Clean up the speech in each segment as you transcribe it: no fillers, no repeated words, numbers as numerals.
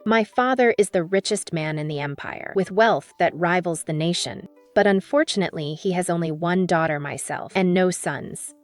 My father is the richest man in the empire, with wealth that rivals the nation. But unfortunately, he has only one daughter, myself, and no sons.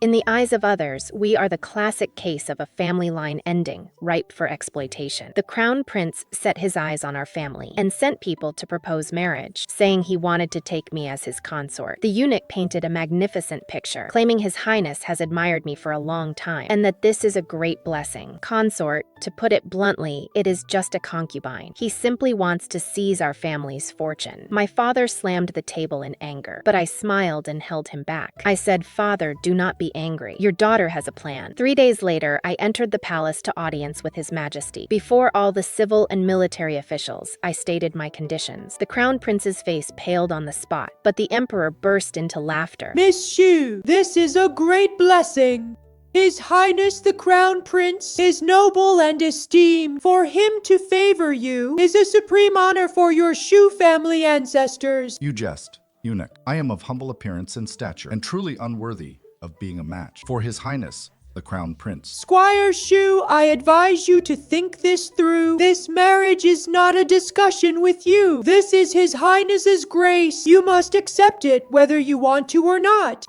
In the eyes of others, we are the classic case of a family line ending, ripe for exploitation. The crown prince set his eyes on our family and sent people to propose marriage, saying he wanted to take me as his consort. The eunuch painted a magnificent picture, claiming his highness has admired me for a long time, and that this is a great blessing. Consort, to put it bluntly, it is just a concubine. He simply wants to seize our family's fortune. My father slammed the table in anger, but I smiled and held him back. I said, "Father, do not be angry. Your daughter has a plan." 3 days later, I entered the palace to audience with His Majesty. Before all the civil and military officials, I stated my conditions. The crown prince's face paled on the spot, but the emperor burst into laughter. Miss Shu, this is a great blessing. His Highness the Crown Prince is noble and esteemed. For him to favor you is a supreme honor for your Shu family ancestors. You jest, eunuch. I am of humble appearance and stature, and truly unworthy of being a match for His Highness, the Crown Prince. Squire Shu, I advise you to think this through. This marriage is not a discussion with you. This is His Highness's grace. You must accept it whether you want to or not.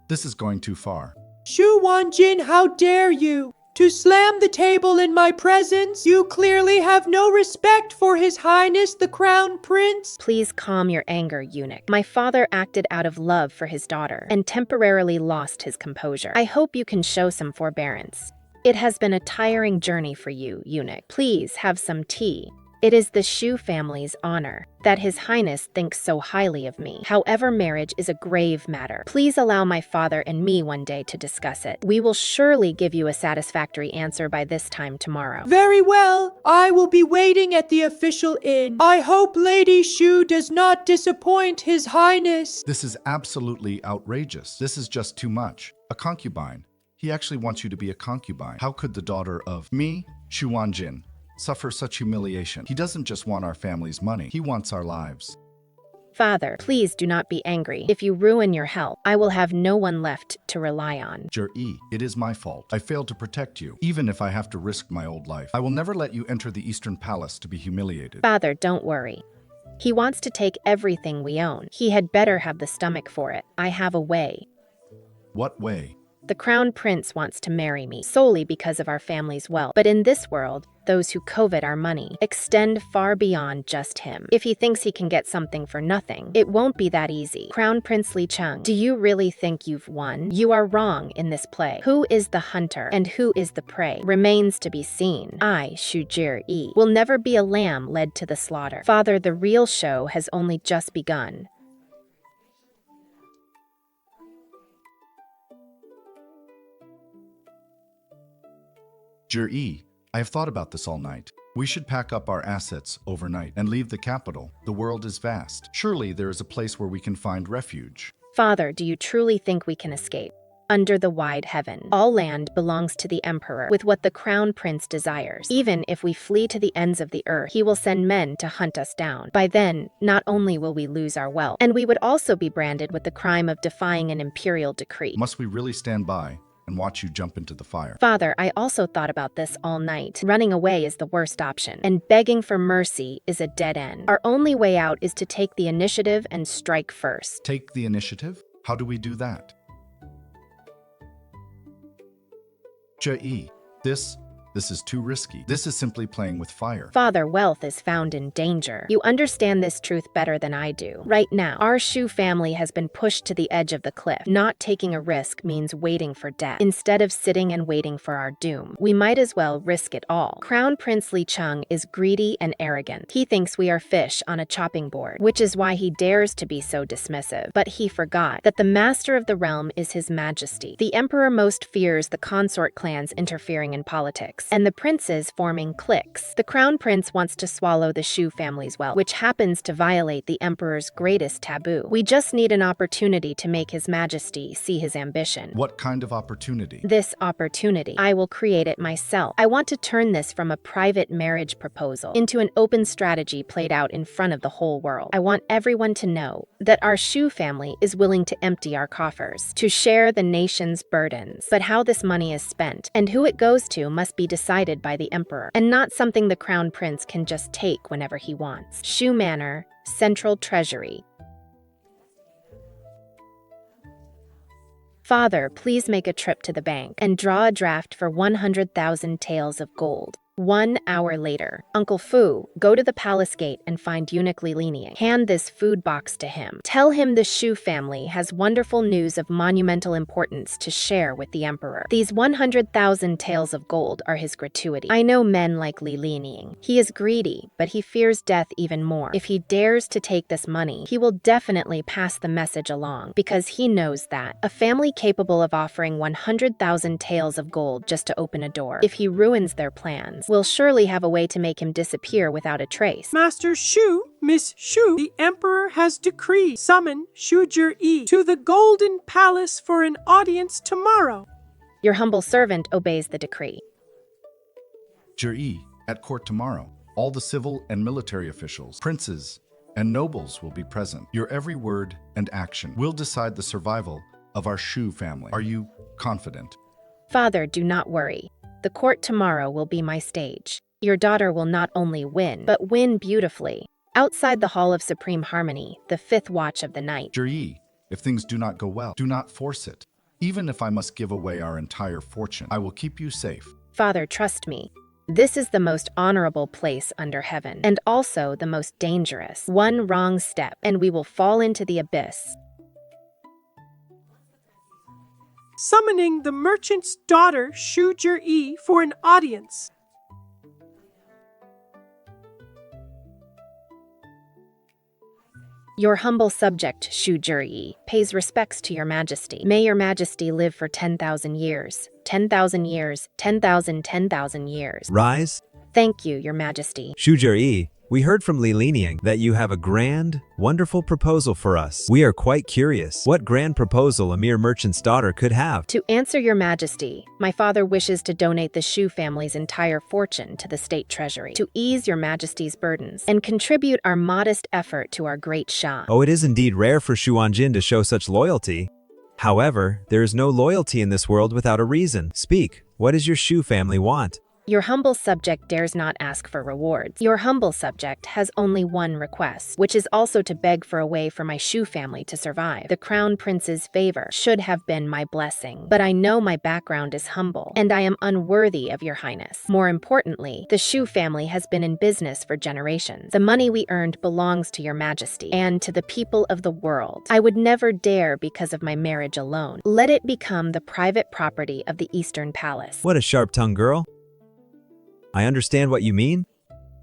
This is going too far. Shu Wanjin, how dare you? To slam the table in my presence? You clearly have no respect for His Highness the Crown Prince. Please calm your anger, eunuch. My father acted out of love for his daughter and temporarily lost his composure. I hope you can show some forbearance. It has been a tiring journey for you, eunuch. Please have some tea. It is the Shu family's honor that His Highness thinks so highly of me. However, marriage is a grave matter. Please allow my father and me one day to discuss it. We will surely give you a satisfactory answer by this time tomorrow. Very well. I will be waiting at the official inn. I hope Lady Shu does not disappoint His Highness. This is absolutely outrageous. This is just too much. A concubine. He actually wants you to be a concubine. How could the daughter of me, Shu Wanjin, suffer such humiliation? He doesn't just want our family's money. He wants our lives. Father, please do not be angry. If you ruin your health, I will have no one left to rely on. Jer-E, it is my fault. I failed to protect you, even if I have to risk my old life. I will never let you enter the Eastern Palace to be humiliated. Father, don't worry. He wants to take everything we own. He had better have the stomach for it. I have a way. What way? The crown prince wants to marry me solely because of our family's wealth. But in this world, those who covet our money extend far beyond just him. If he thinks he can get something for nothing, it won't be that easy. Crown Prince Li Cheng, do you really think you've won? You are wrong in this play. Who is the hunter and who is the prey remains to be seen. I, Shu Jer-E, will never be a lamb led to the slaughter. Father, the real show has only just begun. Jer-E, I have thought about this all night. We should pack up our assets overnight and leave the capital. The world is vast. Surely there is a place where we can find refuge. Father, do you truly think we can escape? Under the wide heaven, all land belongs to the emperor with what the crown prince desires. Even if we flee to the ends of the earth, he will send men to hunt us down. By then, not only will we lose our wealth, and we would also be branded with the crime of defying an imperial decree. Must we really stand by and watch you jump into the fire? Father, I also thought about this all night. Running away is the worst option, and begging for mercy is a dead end. Our only way out is to take the initiative and strike first. Take the initiative? How do we do that? Jer-E, this is too risky. This is simply playing with fire. Father, wealth is found in danger. You understand this truth better than I do. Right now, our Shu family has been pushed to the edge of the cliff. Not taking a risk means waiting for death. Instead of sitting and waiting for our doom, we might as well risk it all. Crown Prince Li Cheng is greedy and arrogant. He thinks we are fish on a chopping board, which is why he dares to be so dismissive. But he forgot that the master of the realm is His Majesty. The emperor most fears the consort clans interfering in politics, and the princes forming cliques. The crown prince wants to swallow the Shu family's wealth, which happens to violate the emperor's greatest taboo. We just need an opportunity to make His Majesty see his ambition. What kind of opportunity? This opportunity. I will create it myself. I want to turn this from a private marriage proposal into an open strategy played out in front of the whole world. I want everyone to know that our Shu family is willing to empty our coffers to share the nation's burdens. But how this money is spent and who it goes to must be decided by the emperor, and not something the crown prince can just take whenever he wants. Shu Manor, Central Treasury. Father, please make a trip to the bank and draw a draft for 100,000 taels of gold. 1 hour later, Uncle Fu, go to the palace gate and find eunuch Li Lining. Hand this food box to him. Tell him the Shu family has wonderful news of monumental importance to share with the emperor. These 100,000 taels of gold are his gratuity. I know men like Li Lining. He is greedy, but he fears death even more. If he dares to take this money, he will definitely pass the message along, because he knows that a family capable of offering 100,000 taels of gold just to open a door, if he ruins their plans, will surely have a way to make him disappear without a trace. Master Shu, Miss Shu, the Emperor has decreed summon Shu Yi to the Golden Palace for an audience tomorrow. Your humble servant obeys the decree. Yi, at court tomorrow. All the civil and military officials, princes, and nobles will be present. Your every word and action will decide the survival of our Shu family. Are you confident? Father, do not worry. The court tomorrow will be my stage. Your daughter will not only win, but win beautifully. Outside the Hall of Supreme Harmony, the 5th watch of the night. Yi, if things do not go well, do not force it. Even if I must give away our entire fortune, I will keep you safe. Father, trust me. This is the most honorable place under heaven, and also the most dangerous. One wrong step, and we will fall into the abyss. Summoning the merchant's daughter, Shu Yi, for an audience. Your humble subject, Shu Yi, pays respects to your majesty. May your majesty live for 10,000 years. 10,000 years, 10,000 years. Rise. Thank you, your majesty. Shu Yi, we heard from Li Lining that you have a grand, wonderful proposal for us. We are quite curious what grand proposal a mere merchant's daughter could have. To answer your majesty, my father wishes to donate the Shu family's entire fortune to the state treasury to ease your majesty's burdens and contribute our modest effort to our great Shah. Oh, it is indeed rare for Jin to show such loyalty. However, there is no loyalty in this world without a reason. Speak, what does your Shu family want? Your humble subject dares not ask for rewards. Your humble subject has only one request, which is also to beg for a way for my Shu family to survive. The crown prince's favor should have been my blessing, but I know my background is humble, and I am unworthy of your highness. More importantly, the Shu family has been in business for generations. The money we earned belongs to your majesty and to the people of the world. I would never dare because of my marriage alone. Let it become the private property of the Eastern Palace. What a sharp-tongued girl. I understand what you mean.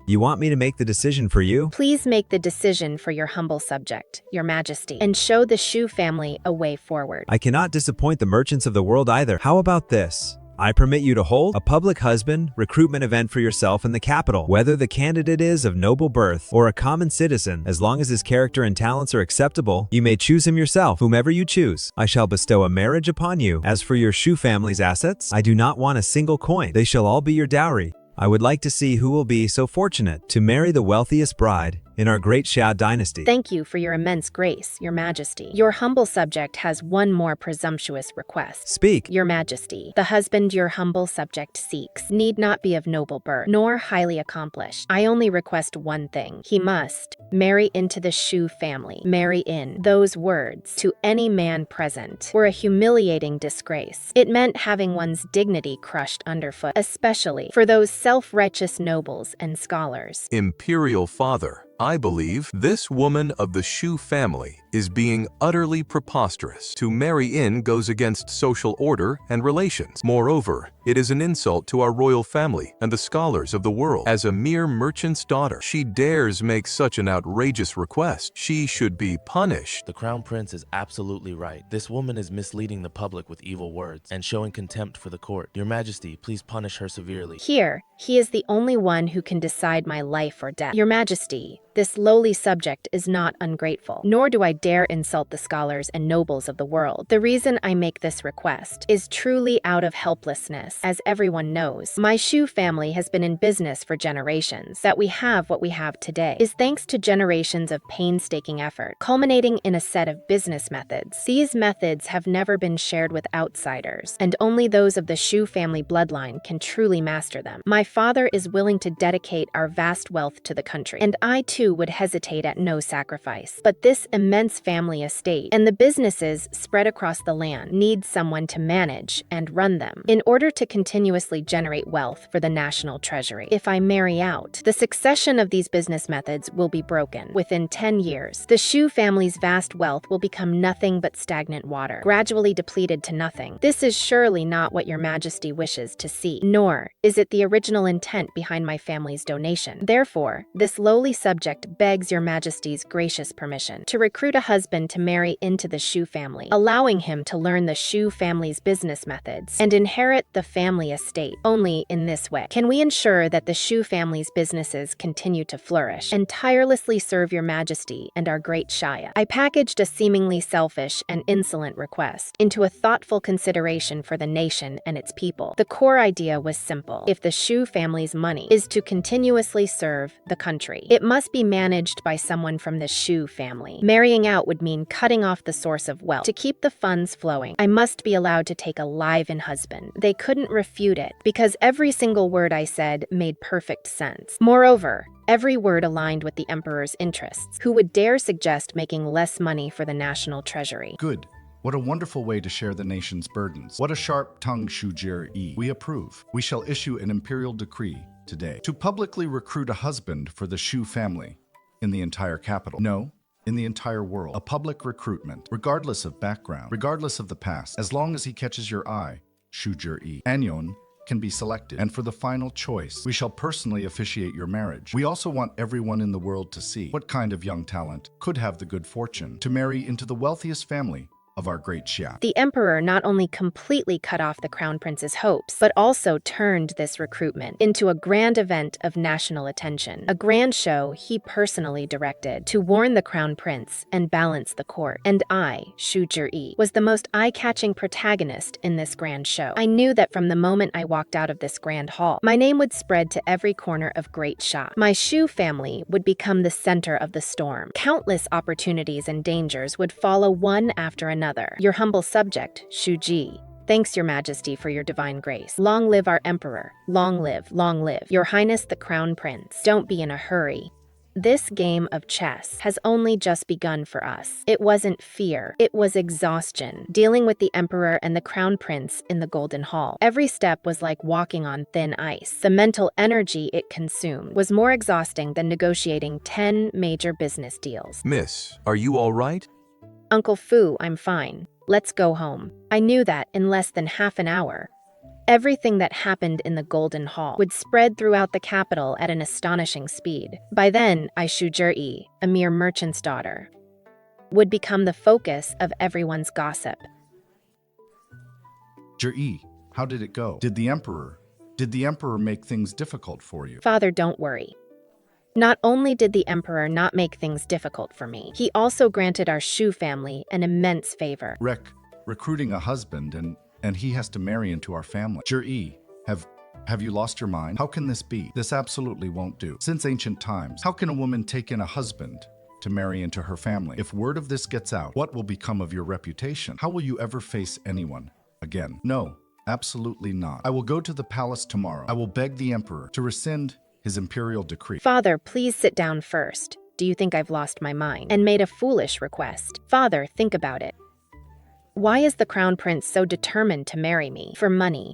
You want me to make the decision for you? Please make the decision for your humble subject, your majesty, and show the Shu family a way forward. I cannot disappoint the merchants of the world either. How about this? I permit you to hold a public husband recruitment event for yourself in the capital. Whether the candidate is of noble birth or a common citizen, as long as his character and talents are acceptable, you may choose him yourself, whomever you choose. I shall bestow a marriage upon you. As for your Shu family's assets, I do not want a single coin. They shall all be your dowry. I would like to see who will be so fortunate to marry the wealthiest bride in our great Xia dynasty. Thank you for your immense grace, your majesty. Your humble subject has one more presumptuous request. Speak. Your majesty, the husband your humble subject seeks need not be of noble birth, nor highly accomplished. I only request one thing. He must marry into the Shu family. Marry in. Those words, to any man present, were a humiliating disgrace. It meant having one's dignity crushed underfoot, especially for those self-righteous nobles and scholars. Imperial Father, I believe this woman of the Shu family is being utterly preposterous. To marry in goes against social order and relations. Moreover, it is an insult to our royal family and the scholars of the world. As a mere merchant's daughter, she dares make such an outrageous request. She should be punished. The Crown Prince is absolutely right. This woman is misleading the public with evil words and showing contempt for the court. Your Majesty, please punish her severely. Here, he is the only one who can decide my life or death. Your Majesty, this lowly subject is not ungrateful, nor do I dare insult the scholars and nobles of the world. The reason I make this request is truly out of helplessness. As everyone knows, my Shu family has been in business for generations. That we have what we have today is thanks to generations of painstaking effort, culminating in a set of business methods. These methods have never been shared with outsiders, and only those of the Shu family bloodline can truly master them. My father is willing to dedicate our vast wealth to the country, and I too would hesitate at no sacrifice. But this immense family estate and the businesses spread across the land need someone to manage and run them in order to continuously generate wealth for the national treasury. If I marry out, the succession of these business methods will be broken. Within 10 years, the Shu family's vast wealth will become nothing but stagnant water, gradually depleted to nothing. This is surely not what your majesty wishes to see, nor is it the original intent behind my family's donation. Therefore, this lowly subject begs your majesty's gracious permission to recruit a husband to marry into the Shu family, allowing him to learn the Shu family's business methods and inherit the family estate. Only in this way can we ensure that the Shu family's businesses continue to flourish and tirelessly serve your majesty and our great Shaya. I packaged a seemingly selfish and insolent request into a thoughtful consideration for the nation and its people. The core idea was simple. If the Shu family's money is to continuously serve the country, it must be managed by someone from the Shu family. Marrying out would mean cutting off the source of wealth. To keep the funds flowing, I must be allowed to take a live-in husband. They couldn't refute it, because every single word I said made perfect sense. Moreover, every word aligned with the emperor's interests. Who would dare suggest making less money for the national treasury? Good. What a wonderful way to share the nation's burdens. What a sharp-tongued Shujir-e. We approve. We shall issue an imperial decree today to publicly recruit a husband for the Shu family in the entire capital. No, in the entire world. A public recruitment, regardless of background, regardless of the past, as long as he catches your eye, Shujir-e. Anyon can be selected. And for the final choice, we shall personally officiate your marriage. We also want everyone in the world to see what kind of young talent could have the good fortune to marry into the wealthiest family of our great Xia. The emperor not only completely cut off the crown prince's hopes, but also turned this recruitment into a grand event of national attention. A grand show he personally directed to warn the crown prince and balance the court. And I, Shu Jir-e, was the most eye-catching protagonist in this grand show. I knew that from the moment I walked out of this grand hall, my name would spread to every corner of Great Xia. My Shu family would become the center of the storm. Countless opportunities and dangers would follow one after another. Your humble subject, Shu Ji. Thanks, Your Majesty, for your divine grace. Long live our emperor. Long live, Your Highness the Crown Prince. Don't be in a hurry. This game of chess has only just begun for us. It wasn't fear, it was exhaustion, dealing with the emperor and the crown prince in the Golden Hall. Every step was like walking on thin ice. The mental energy it consumed was more exhausting than negotiating 10 major business deals. Miss, are you all right? Uncle Fu, I'm fine. Let's go home. I knew that in less than half an hour, everything that happened in the Golden Hall would spread throughout the capital at an astonishing speed. By then, I Shu Jir-e, a mere merchant's daughter, would become the focus of everyone's gossip. Jir-e, how did it go? Did the emperor make things difficult for you? Father, don't worry. Not only did the emperor not make things difficult for me, he also granted our Shu family an immense favor. Recruiting a husband and he has to marry into our family. Jir-e, have you lost your mind? How can this be? This absolutely won't do. Since ancient times, how can a woman take in a husband to marry into her family? If word of this gets out, what will become of your reputation? How will you ever face anyone again? No, absolutely not. I will go to the palace tomorrow. I will beg the emperor to rescind his imperial decree. Father, please sit down first. Do you think I've lost my mind and made a foolish request? Father, think about it. Why is the crown prince so determined to marry me? For money.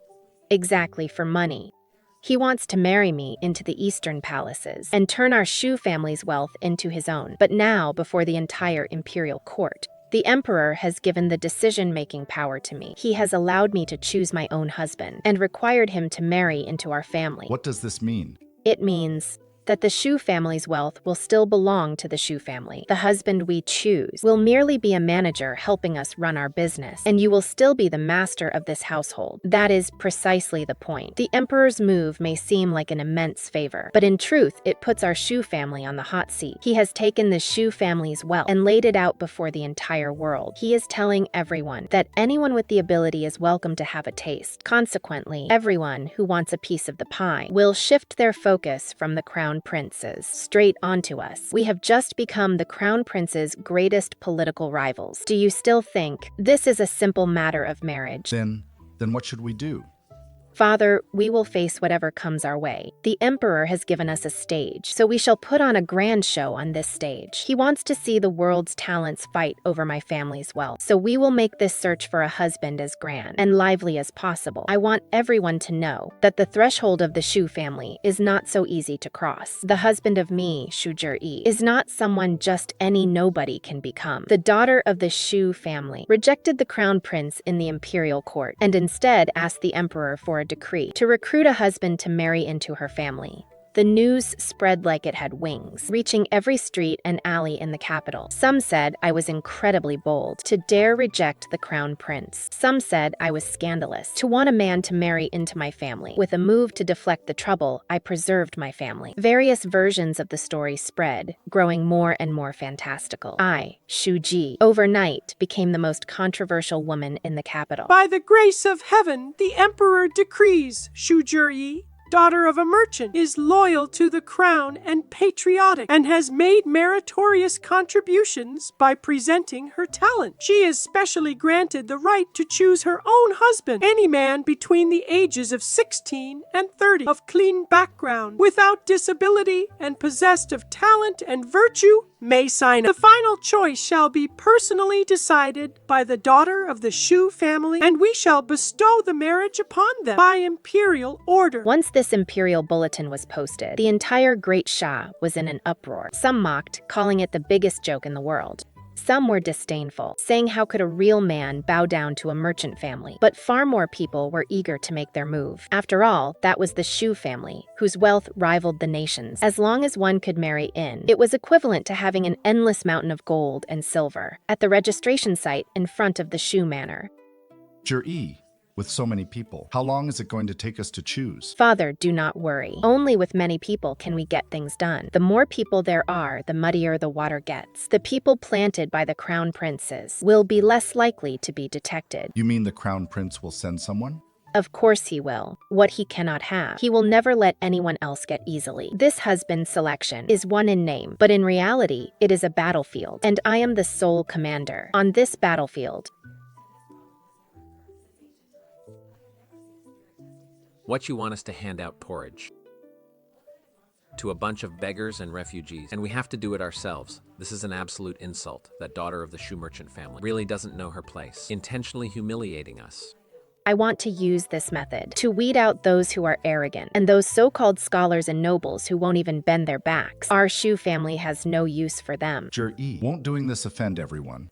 Exactly, for money. He wants to marry me into the eastern palaces and turn our Shu family's wealth into his own. But now, before the entire imperial court, the emperor has given the decision-making power to me. He has allowed me to choose my own husband and required him to marry into our family. What does this mean? It means that the Shu family's wealth will still belong to the Shu family. The husband we choose will merely be a manager helping us run our business, and you will still be the master of this household. That is precisely the point. The emperor's move may seem like an immense favor, but in truth, it puts our Shu family on the hot seat. He has taken the Shu family's wealth and laid it out before the entire world. He is telling everyone that anyone with the ability is welcome to have a taste. Consequently, everyone who wants a piece of the pie will shift their focus from the crown princes straight onto us. We have just become the crown prince's greatest political rivals. Do you still think this is a simple matter of marriage? Then what should we do? Father, we will face whatever comes our way. The emperor has given us a stage, so we shall put on a grand show on this stage. He wants to see the world's talents fight over my family's wealth, so we will make this search for a husband as grand and lively as possible. I want everyone to know that the threshold of the Shu family is not so easy to cross. The husband of me, Shu Zhi, is not someone just any nobody can become. The daughter of the Shu family rejected the crown prince in the imperial court and instead asked the emperor for a decree to recruit a husband to marry into her family. The news spread like it had wings, reaching every street and alley in the capital. Some said I was incredibly bold to dare reject the crown prince. Some said I was scandalous to want a man to marry into my family. With a move to deflect the trouble, I preserved my family. Various versions of the story spread, growing more and more fantastical. I, Shu Ji, overnight became the most controversial woman in the capital. By the grace of heaven, the emperor decrees Shu Zhi, daughter of a merchant, is loyal to the crown and patriotic, and has made meritorious contributions by presenting her talent. She is specially granted the right to choose her own husband, any man between the ages of 16 and 30, of clean background, without disability, and possessed of talent and virtue, may sign up. The final choice shall be personally decided by the daughter of the Shu family, and we shall bestow the marriage upon them by imperial order. Once this imperial bulletin was posted, the entire Great Shah was in an uproar. Some mocked, calling it the biggest joke in the world. Some were disdainful, saying how could a real man bow down to a merchant family? But far more people were eager to make their move. After all, that was the Shu family, whose wealth rivaled the nation's. As long as one could marry in, it was equivalent to having an endless mountain of gold and silver at the registration site in front of the Shu manor. Zhi, with so many people, how long is it going to take us to choose? Father, do not worry. Only with many people can we get things done. The more people there are, the muddier the water gets. The people planted by the crown princes will be less likely to be detected. You mean the crown prince will send someone? Of course he will. What he cannot have, he will never let anyone else get easily. This husband selection is one in name, but in reality, it is a battlefield, and I am the sole commander. On this battlefield, What you want us to hand out porridge to a bunch of beggars and refugees, and we have to do it ourselves. This is an absolute insult. That daughter of the Shu merchant family really doesn't know her place, intentionally humiliating us. I want to use this method to weed out those who are arrogant and those so-called scholars and nobles who won't even bend their backs. Our Shu family has no use for them. Zhi, won't doing this offend everyone?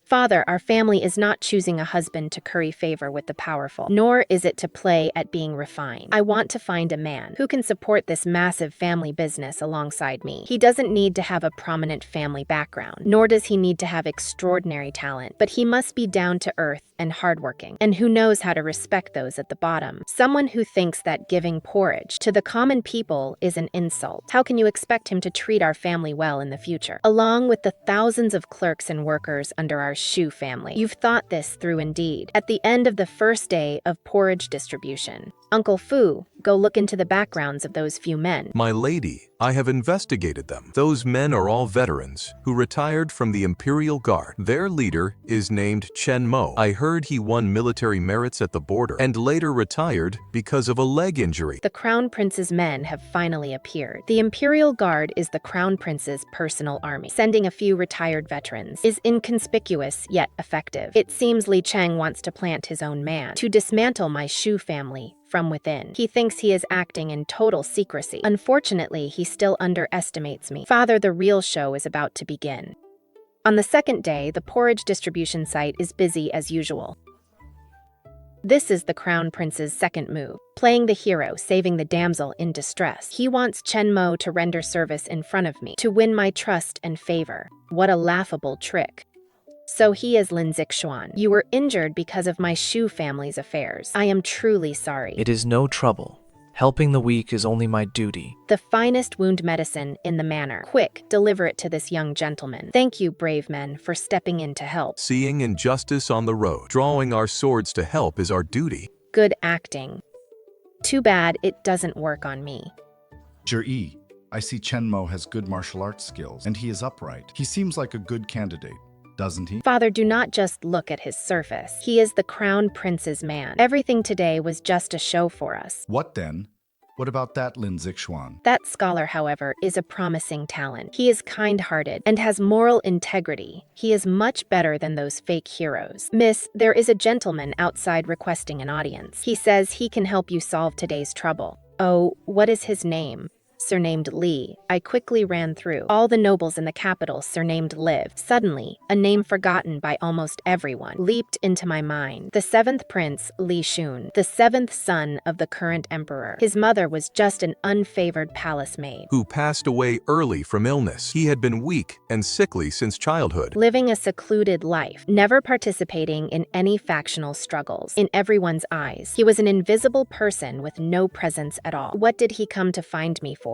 Father, our family is not choosing a husband to curry favor with the powerful, nor is it to play at being refined. I want to find a man who can support this massive family business alongside me. He doesn't need to have a prominent family background, nor does he need to have extraordinary talent, but he must be down to earth and hardworking, and who knows how to respect those at the bottom. Someone who thinks that giving porridge to the common people is an insult. How can you expect him to treat our family well in the future? Along with the thousands of clerks and workers under our Shu family. You've thought this through indeed. At the end of the first day of porridge distribution, Uncle Fu, go look into the backgrounds of those few men. My lady, I have investigated them. Those men are all veterans who retired from the Imperial Guard. Their leader is named Chen Mo. I heard he won military merits at the border and later retired because of a leg injury. The Crown Prince's men have finally appeared. The Imperial Guard is the Crown Prince's personal army. Sending a few retired veterans is inconspicuous yet effective. It seems Li Cheng wants to plant his own man to dismantle my Shu family from within. He thinks he is acting in total secrecy. Unfortunately, he still underestimates me. Father, the real show is about to begin. On the second day, the porridge distribution site is busy as usual. This is the Crown Prince's second move, playing the hero, saving the damsel in distress. He wants Chen Mo to render service in front of me, to win my trust and favor. What a laughable trick. So he is Lin Zixuan. You were injured because of my Shu family's affairs. I am truly sorry. It is no trouble. Helping the weak is only my duty. The finest wound medicine in the manor. Quick, deliver it to this young gentleman. Thank you, brave men, for stepping in to help. Seeing injustice on the road, drawing our swords to help is our duty. Good acting. Too bad it doesn't work on me. Zhi, I see Chen Mo has good martial arts skills, and he is upright. He seems like a good candidate, doesn't he? Father, do not just look at his surface. He is the Crown Prince's man. Everything today was just a show for us. What then? What about that Lin Zixuan? That scholar, however, is a promising talent. He is kind-hearted and has moral integrity. He is much better than those fake heroes. Miss, there is a gentleman outside requesting an audience. He says he can help you solve today's trouble. Oh, what is his name? Surnamed Li. I quickly ran through all the nobles in the capital surnamed Liv. Suddenly, a name forgotten by almost everyone leaped into my mind. The 7th prince, Li Shun, the 7th son of the current emperor. His mother was just an unfavored palace maid, Who passed away early from illness. He had been weak and sickly since childhood. living a secluded life, never participating in any factional struggles. In everyone's eyes, he was an invisible person with no presence at all. What did he come to find me for?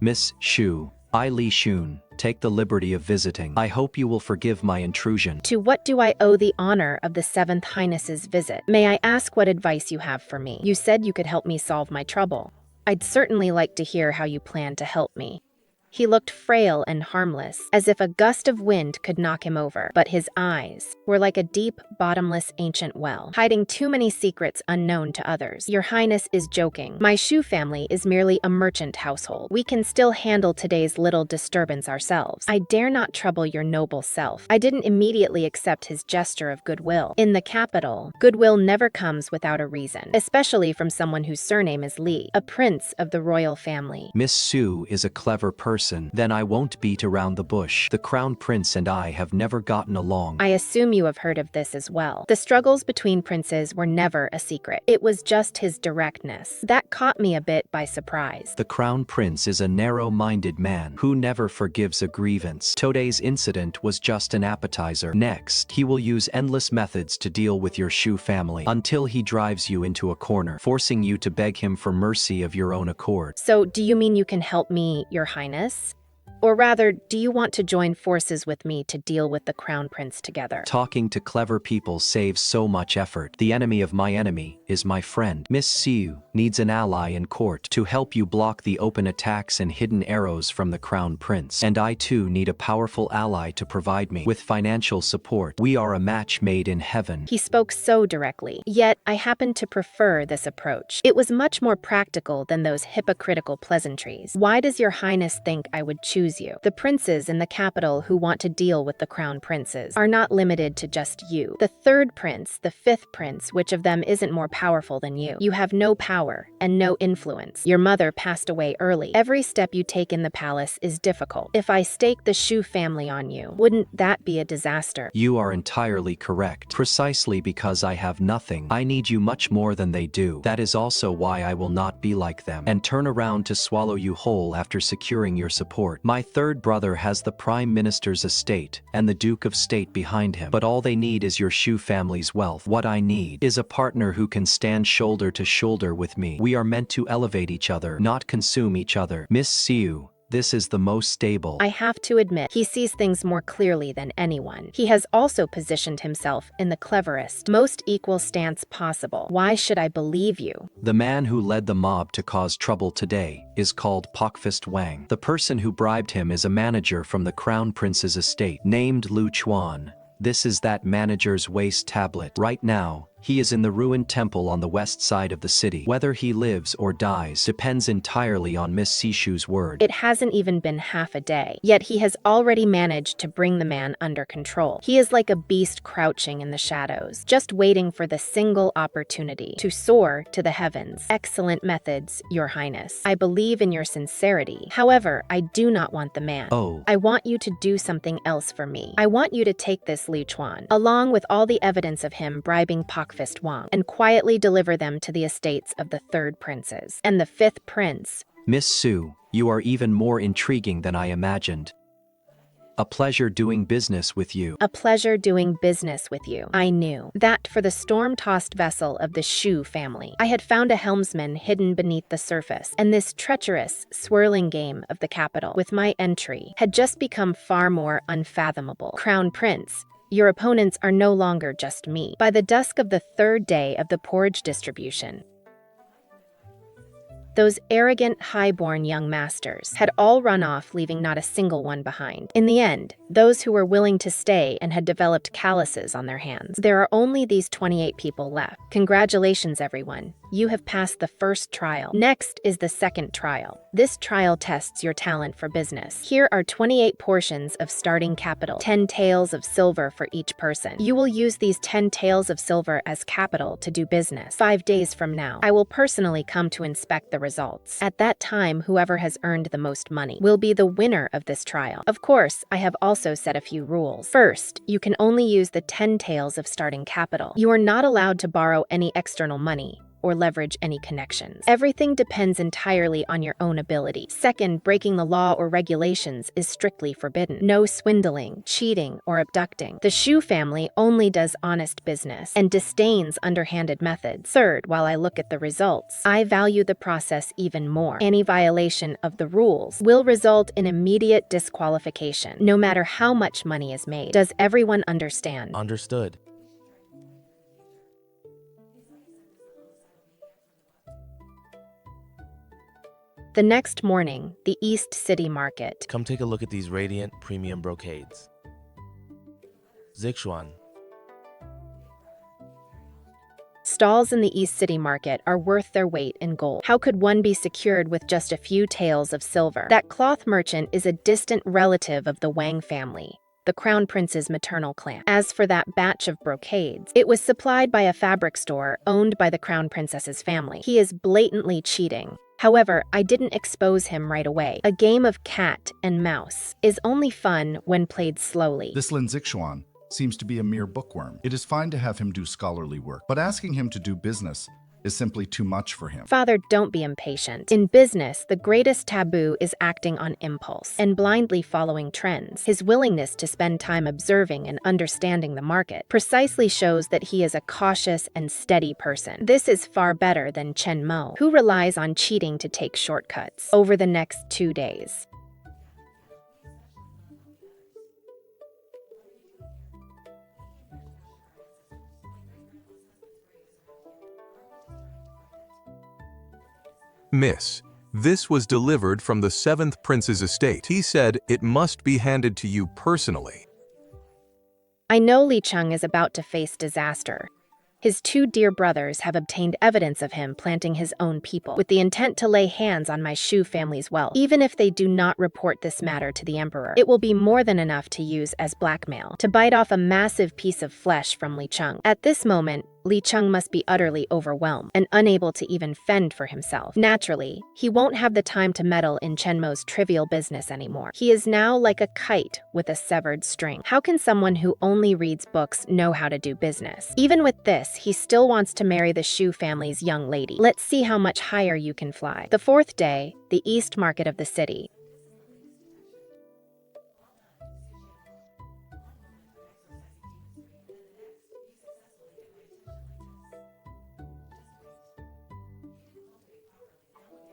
Miss Shu, I Li Shun, take the liberty of visiting. I hope you will forgive my intrusion. To what do I owe the honor of the 7th Highness's visit? May I ask what advice you have for me? You said you could help me solve my trouble. I'd certainly like to hear how you plan to help me. He looked frail and harmless, as if a gust of wind could knock him over, but his eyes were like a deep, bottomless ancient well, hiding too many secrets unknown to others. Your Highness is joking. My Shu family is merely a merchant household. We can still handle today's little disturbance ourselves. I dare not trouble your noble self. I didn't immediately accept his gesture of goodwill. In the capital, goodwill never comes without a reason, especially from someone whose surname is Li, a prince of the royal family. Miss Su is a clever person. Then I won't beat around the bush. The Crown Prince and I have never gotten along. I assume you have heard of this as well. The struggles between princes were never a secret. It was just his directness. That caught me a bit by surprise. The Crown Prince is a narrow-minded man who never forgives a grievance. Today's incident was just an appetizer. Next, he will use endless methods to deal with your Shu family until he drives you into a corner, forcing you to beg him for mercy of your own accord. So, do you mean you can help me, Your Highness? Or rather, do you want to join forces with me to deal with the Crown Prince together? Talking to clever people saves so much effort. The enemy of my enemy is my friend. Miss Siu needs an ally in court to help you block the open attacks and hidden arrows from the Crown Prince. And I too need a powerful ally to provide me with financial support. We are a match made in heaven. He spoke so directly, yet I happen to prefer this approach. It was much more practical than those hypocritical pleasantries. Why does Your Highness think I would choose you? The princes in the capital who want to deal with the Crown Princes are not limited to just you. The 3rd prince, the 5th prince, which of them isn't more powerful than you? You have no power and no influence. Your mother passed away early. Every step you take in the palace is difficult. If I stake the Shu family on you, wouldn't that be a disaster? You are entirely correct. Precisely because I have nothing, I need you much more than they do. That is also why I will not be like them and turn around to swallow you whole after securing your support. My 3rd brother has the Prime Minister's estate and the Duke of State behind him, but all they need is your Shu family's wealth. What I need is a partner who can stand shoulder to shoulder with me. We are meant to elevate each other, not consume each other. Miss Siu, this is the most stable. I have to admit, he sees things more clearly than anyone. He has also positioned himself in the cleverest, most equal stance possible. Why should I believe you? The man who led the mob to cause trouble today is called Pakfist Wang. The person who bribed him is a manager from the Crown Prince's estate, named Lu Chuan. This is that manager's waist tablet. Right now, he is in the ruined temple on the west side of the city. Whether he lives or dies depends entirely on Miss Sishu's word. It hasn't even been half a day, yet he has already managed to bring the man under control. He is like a beast crouching in the shadows, just waiting for the single opportunity to soar to the heavens. Excellent methods, Your Highness. I believe in your sincerity. However, I do not want the man. Oh. I want you to do something else for me. I want you to take this Li Chuan, along with all the evidence of him bribing Pak Rockfist Wang and quietly deliver them to the estates of the third princes. And the fifth prince. Miss Sue, you are even more intriguing than I imagined. A pleasure doing business with you. A pleasure doing business with you. I knew that for the storm-tossed vessel of the Shu family, I had found a helmsman hidden beneath the surface, and this treacherous, swirling game of the capital with my entry had just become far more unfathomable. Crown Prince, your opponents are no longer just me. By the dusk of the third day of the porridge distribution, those arrogant, high-born young masters had all run off, leaving not a single one behind. In the end, those who were willing to stay and had developed calluses on their hands. There are only these 28 people left. Congratulations, everyone. You have passed the first trial. Next is the second trial. This trial tests your talent for business. Here are 28 portions of starting capital, 10 taels of silver for each person. You will use these 10 taels of silver as capital to do business. 5 days from now, I will personally come to inspect the results. At that time, whoever has earned the most money will be the winner of this trial. Of course, I have also set a few rules. First, you can only use the 10 taels of starting capital. You are not allowed to borrow any external money or leverage any connections. Everything depends entirely on your own ability. Second, breaking the law or regulations is strictly forbidden. No swindling, cheating, or abducting. The Shu family only does honest business and disdains underhanded methods. Third, while I look at the results, I value the process even more. Any violation of the rules will result in immediate disqualification, no matter how much money is made. Does everyone understand? Understood. The next morning, the East City Market. Come take a look at these radiant premium brocades. Zixuan. Stalls in the East City Market are worth their weight in gold. How could one be secured with just a few taels of silver? That cloth merchant is a distant relative of the Wang family, the Crown Prince's maternal clan. As for that batch of brocades, it was supplied by a fabric store owned by the Crown Princess's family. He is blatantly cheating. However, I didn't expose him right away. A game of cat and mouse is only fun when played slowly. This Lin Zixuan seems to be a mere bookworm. It is fine to have him do scholarly work, but asking him to do business is simply too much for him. Father, don't be impatient. In business, the greatest taboo is acting on impulse and blindly following trends. His willingness to spend time observing and understanding the market precisely shows that he is a cautious and steady person. This is far better than Chen Mo, who relies on cheating to take shortcuts. Over the next 2 days, Miss, this was delivered from the seventh prince's estate. He said it must be handed to you personally. I know Li Cheng is about to face disaster. His 2 dear brothers have obtained evidence of him planting his own people with the intent to lay hands on my Shu family's wealth. Even if they do not report this matter to the emperor, it will be more than enough to use as blackmail to bite off a massive piece of flesh from Li Cheng. At this moment, Li Cheng must be utterly overwhelmed and unable to even fend for himself. Naturally, he won't have the time to meddle in Chen Mo's trivial business anymore. He is now like a kite with a severed string. How can someone who only reads books know how to do business? Even with this, he still wants to marry the Shu family's young lady. Let's see how much higher you can fly. The 4th day, the East Market of the city.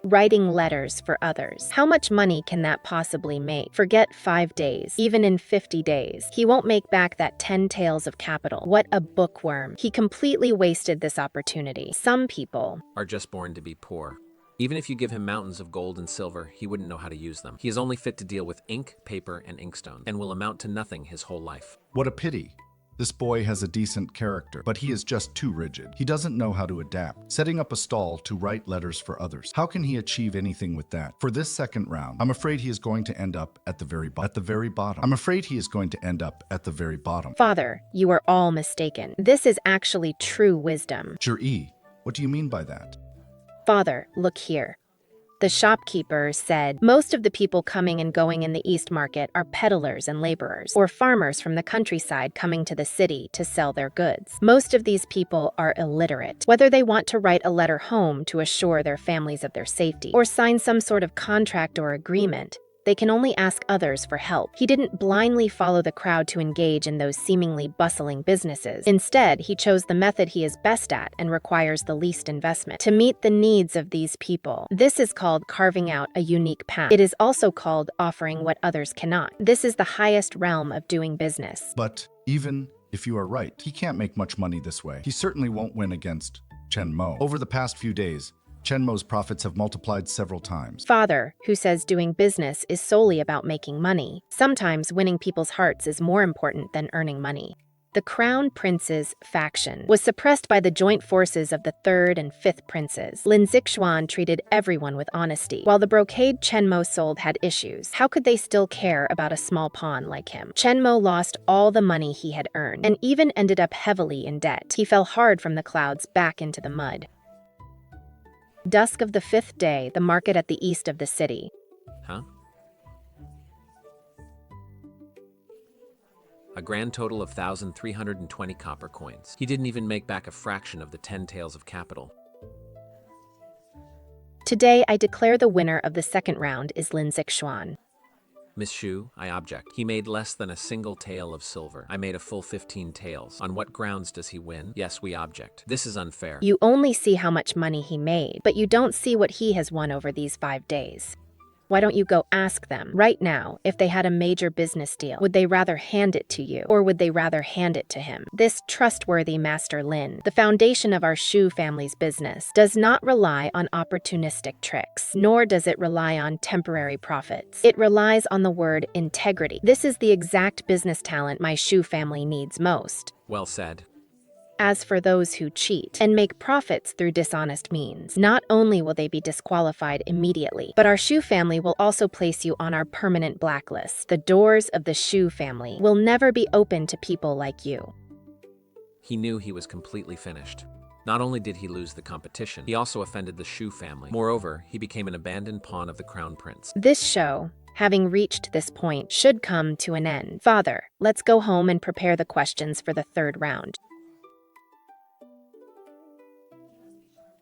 Writing letters for others. How much money can that possibly make? Forget 5 days. Even in 50 days, he won't make back that 10 taels of capital. What a bookworm. He completely wasted this opportunity. Some people are just born to be poor. Even if you give him mountains of gold and silver, he wouldn't know how to use them. He is only fit to deal with ink, paper, and inkstone, and will amount to nothing his whole life. What a pity. This boy has a decent character, but he is just too rigid. He doesn't know how to adapt. Setting up a stall to write letters for others. How can he achieve anything with that? For this second round, I'm afraid he is going to end up at the very bottom. I'm afraid he is going to end up at the very bottom. Father, you are all mistaken. This is actually true wisdom. Jir-E, what do you mean by that? Father, look here. The shopkeeper said, most of the people coming and going in the East Market are peddlers and laborers, or farmers from the countryside coming to the city to sell their goods. Most of these people are illiterate. Whether they want to write a letter home to assure their families of their safety, or sign some sort of contract or agreement, they can only ask others for help. He didn't blindly follow the crowd to engage in those seemingly bustling businesses. Instead, he chose the method he is best at and requires the least investment to meet the needs of these people. This is called carving out a unique path. It is also called offering what others cannot. This is the highest realm of doing business. But even if you are right, he can't make much money this way. He certainly won't win against Chen Mo. Over the past few days, Chen Mo's profits have multiplied several times. Father, who says doing business is solely about making money. Sometimes winning people's hearts is more important than earning money. The Crown Prince's faction was suppressed by the joint forces of the third and fifth princes. Lin Zixuan treated everyone with honesty, while the brocade Chen Mo sold had issues. How could they still care about a small pawn like him? Chen Mo lost all the money he had earned, and even ended up heavily in debt. He fell hard from the clouds back into the mud. Dusk of the fifth day, the market at the east of the city. Huh? A grand total of 1,320 copper coins. He didn't even make back a fraction of the 10 taels of capital. Today, I declare the winner of the second round is Lin Zixuan. Miss Shu, I object. He made less than a single tael of silver. I made a full 15 taels. On what grounds does he win? Yes, we object. This is unfair. You only see how much money he made, but you don't see what he has won over these 5 days. Why don't you go ask them right now if they had a major business deal? Would they rather hand it to you, or would they rather hand it to him? This trustworthy Master Lin, the foundation of our Shu family's business, does not rely on opportunistic tricks, nor does it rely on temporary profits. It relies on the word integrity. This is the exact business talent my Shu family needs most. Well said. As for those who cheat and make profits through dishonest means, not only will they be disqualified immediately, but our Shu family will also place you on our permanent blacklist. The doors of the Shu family will never be open to people like you. He knew he was completely finished. Not only did he lose the competition, he also offended the Shu family. Moreover, he became an abandoned pawn of the Crown Prince. This show, having reached this point, should come to an end. Father, let's go home and prepare the questions for the third round.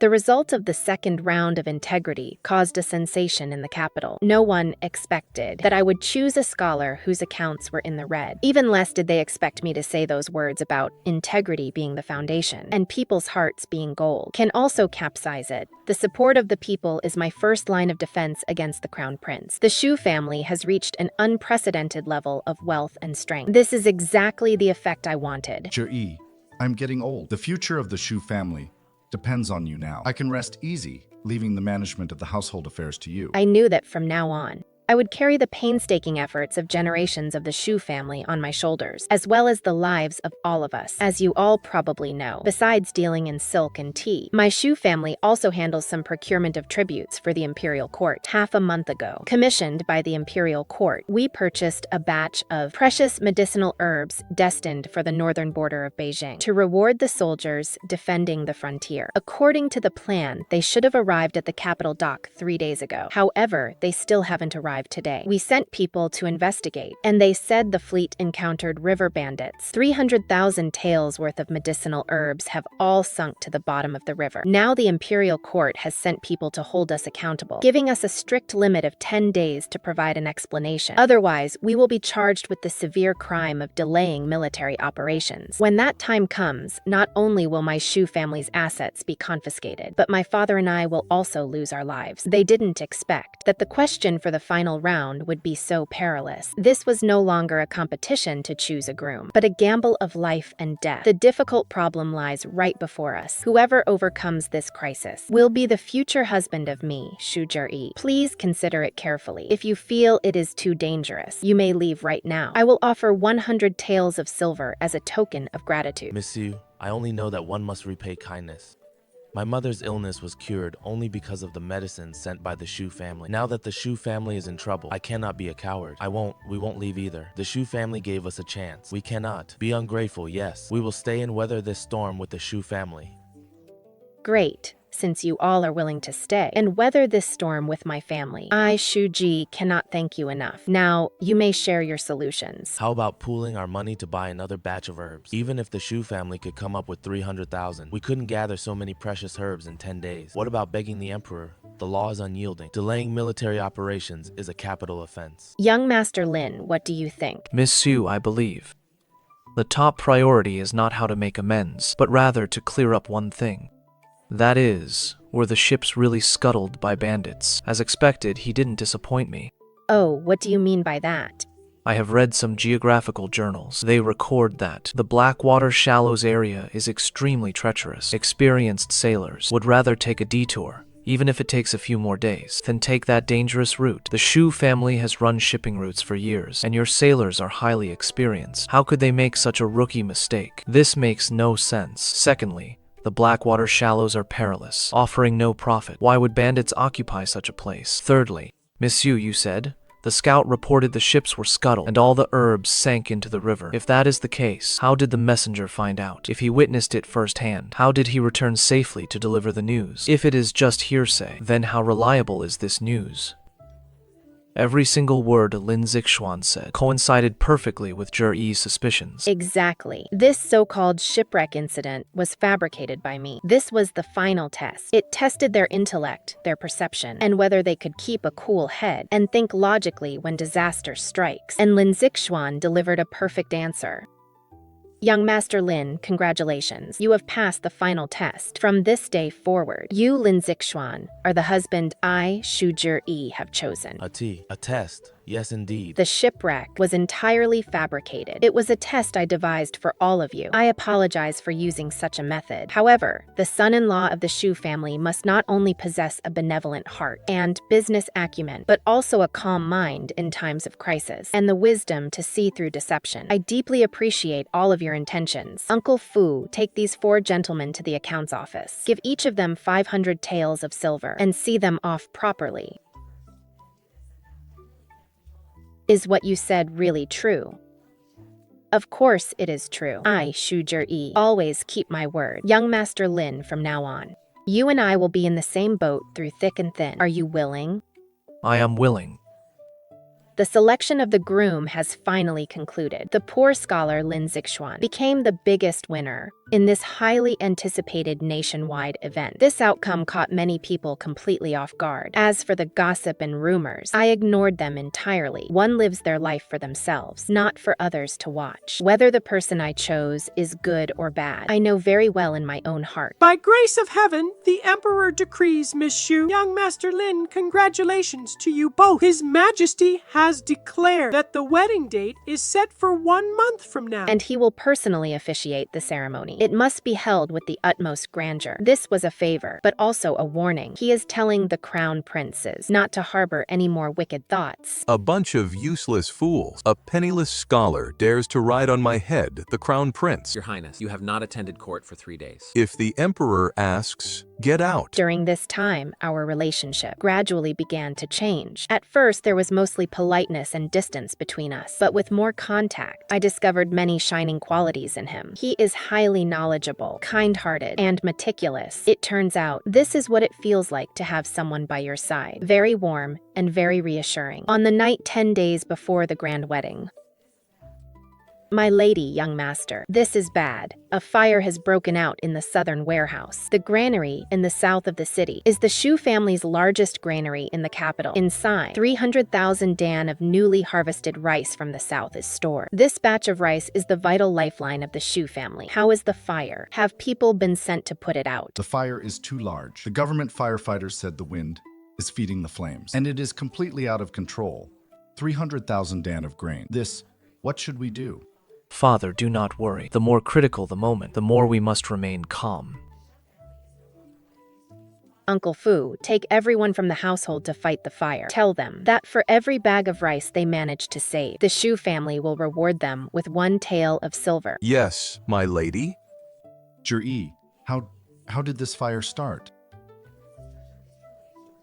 The result of the second round of integrity caused a sensation in the capital. No one expected that I would choose a scholar whose accounts were in the red. Even less did they expect me to say those words about integrity being the foundation and people's hearts being gold. Can also capsize it. The support of the people is my first line of defense against the Crown Prince. The Shu family has reached an unprecedented level of wealth and strength. This is exactly the effect I wanted. Yi, I'm getting old. The future of the Shu family depends on you now. I can rest easy, leaving the management of the household affairs to you. I knew that from now on, I would carry the painstaking efforts of generations of the Shu family on my shoulders, as well as the lives of all of us, as you all probably know. Besides dealing in silk and tea, my Shu family also handles some procurement of tributes for the imperial court. Half a month ago, commissioned by the imperial court, we purchased a batch of precious medicinal herbs destined for the northern border of Beijing to reward the soldiers defending the frontier. According to the plan, they should have arrived at the capital dock 3 days ago. However, they still haven't arrived today. We sent people to investigate, and they said the fleet encountered river bandits. 300,000 taels worth of medicinal herbs have all sunk to the bottom of the river. Now the imperial court has sent people to hold us accountable, giving us a strict limit of 10 days to provide an explanation. Otherwise, we will be charged with the severe crime of delaying military operations. When that time comes, not only will my Shu family's assets be confiscated, but my father and I will also lose our lives. They didn't expect that the question for the final round would be so perilous. This was no longer a competition to choose a groom, but a gamble of life and death. The difficult problem lies right before us. Whoever overcomes this crisis will be the future husband of me, Shu Yi. Please consider it carefully. If you feel it is too dangerous, you may leave right now. I will offer 100 taels of silver as a token of gratitude. Monsieur, I only know that one must repay kindness. My mother's illness was cured only because of the medicine sent by the Shu family. Now that the Shu family is in trouble, I cannot be a coward. We won't leave either. The Shu family gave us a chance. We cannot be ungrateful, yes. We will stay and weather this storm with the Shu family. Great. since you all are willing to stay and weather this storm with my family. I, Shuji, cannot thank you enough. Now, you may share your solutions. How about pooling our money to buy another batch of herbs? Even if the Shu family could come up with 300,000, we couldn't gather so many precious herbs in 10 days. What about begging the emperor? The law is unyielding. Delaying military operations is a capital offense. Young Master Lin, what do you think? Miss Sue, I believe. The top priority is not how to make amends, but rather to clear up one thing. That is, were the ships really scuttled by bandits? As expected, he didn't disappoint me. Oh, what do you mean by that? I have read some geographical journals. They record that the Blackwater Shallows area is extremely treacherous. Experienced sailors would rather take a detour, even if it takes a few more days, than take that dangerous route. The Shu family has run shipping routes for years, and your sailors are highly experienced. How could they make such a rookie mistake? This makes no sense. Secondly, the Blackwater Shallows are perilous, offering no profit. Why would bandits occupy such a place? Thirdly, Miss Yu, you said? The scout reported the ships were scuttled, and all the herbs sank into the river. If that is the case, how did the messenger find out? If he witnessed it firsthand, how did he return safely to deliver the news? If it is just hearsay, then how reliable is this news? Every single word Lin Zixuan said coincided perfectly with Zhi-Yi's suspicions. Exactly. This so-called shipwreck incident was fabricated by me. This was the final test. It tested their intellect, their perception, and whether they could keep a cool head and think logically when disaster strikes. And Lin Zixuan delivered a perfect answer. Young Master Lin, congratulations. You have passed the final test. From this day forward, you, Lin Zixuan, are the husband I, Shu Zhi-Yi, have chosen. A test. Yes, indeed. The shipwreck was entirely fabricated. It was a test I devised for all of you. I apologize for using such a method. However, the son-in-law of the Shu family must not only possess a benevolent heart and business acumen, but also a calm mind in times of crisis, and the wisdom to see through deception. I deeply appreciate all of your intentions. Uncle Fu, take these 4 gentlemen to the accounts office. Give each of them 500 taels of silver, and see them off properly. Is what you said really true? Of course it is true. I, Shu Zhi-Yi, always keep my word. Young Master Lin, from now on, you and I will be in the same boat through thick and thin. Are you willing? I am willing. The selection of the groom has finally concluded. The poor scholar Lin Zixuan became the biggest winner in this highly anticipated nationwide event. This outcome caught many people completely off guard. As for the gossip and rumors, I ignored them entirely. One lives their life for themselves, not for others to watch. Whether the person I chose is good or bad, I know very well in my own heart. By grace of heaven, the Emperor decrees, Miss Shu. Young Master Lin, congratulations to you both. His Majesty has declared that the wedding date is set for 1 month from now. And he will personally officiate the ceremony. It must be held with the utmost grandeur. This was a favor, but also a warning. He is telling the crown princes not to harbor any more wicked thoughts. A bunch of useless fools. A penniless scholar dares to ride on my head, the crown prince. Your Highness, you have not attended court for 3 days. If the emperor asks, get out. During this time, our relationship gradually began to change. At first, there was mostly politeness and distance between us, but with more contact, I discovered many shining qualities in him. He is highly knowledgeable, kind-hearted, and meticulous. It turns out, this is what it feels like to have someone by your side. Very warm and very reassuring. On the night 10 days before the grand wedding, my lady, young master, this is bad. A fire has broken out in the southern warehouse. The granary in the south of the city is the Shu family's largest granary in the capital. Inside, 300,000 dan of newly harvested rice from the south is stored. This batch of rice is the vital lifeline of the Shu family. How is the fire? Have people been sent to put it out? The fire is too large. The government firefighters said the wind is feeding the flames, and it is completely out of control. 300,000 dan of grain. What should we do? Father, do not worry. The more critical the moment, the more we must remain calm. Uncle Fu, take everyone from the household to fight the fire. Tell them that for every bag of rice they manage to save, the Shu family will reward them with 1 tael of silver. Yes, my lady. Zhi-Yi, how did this fire start?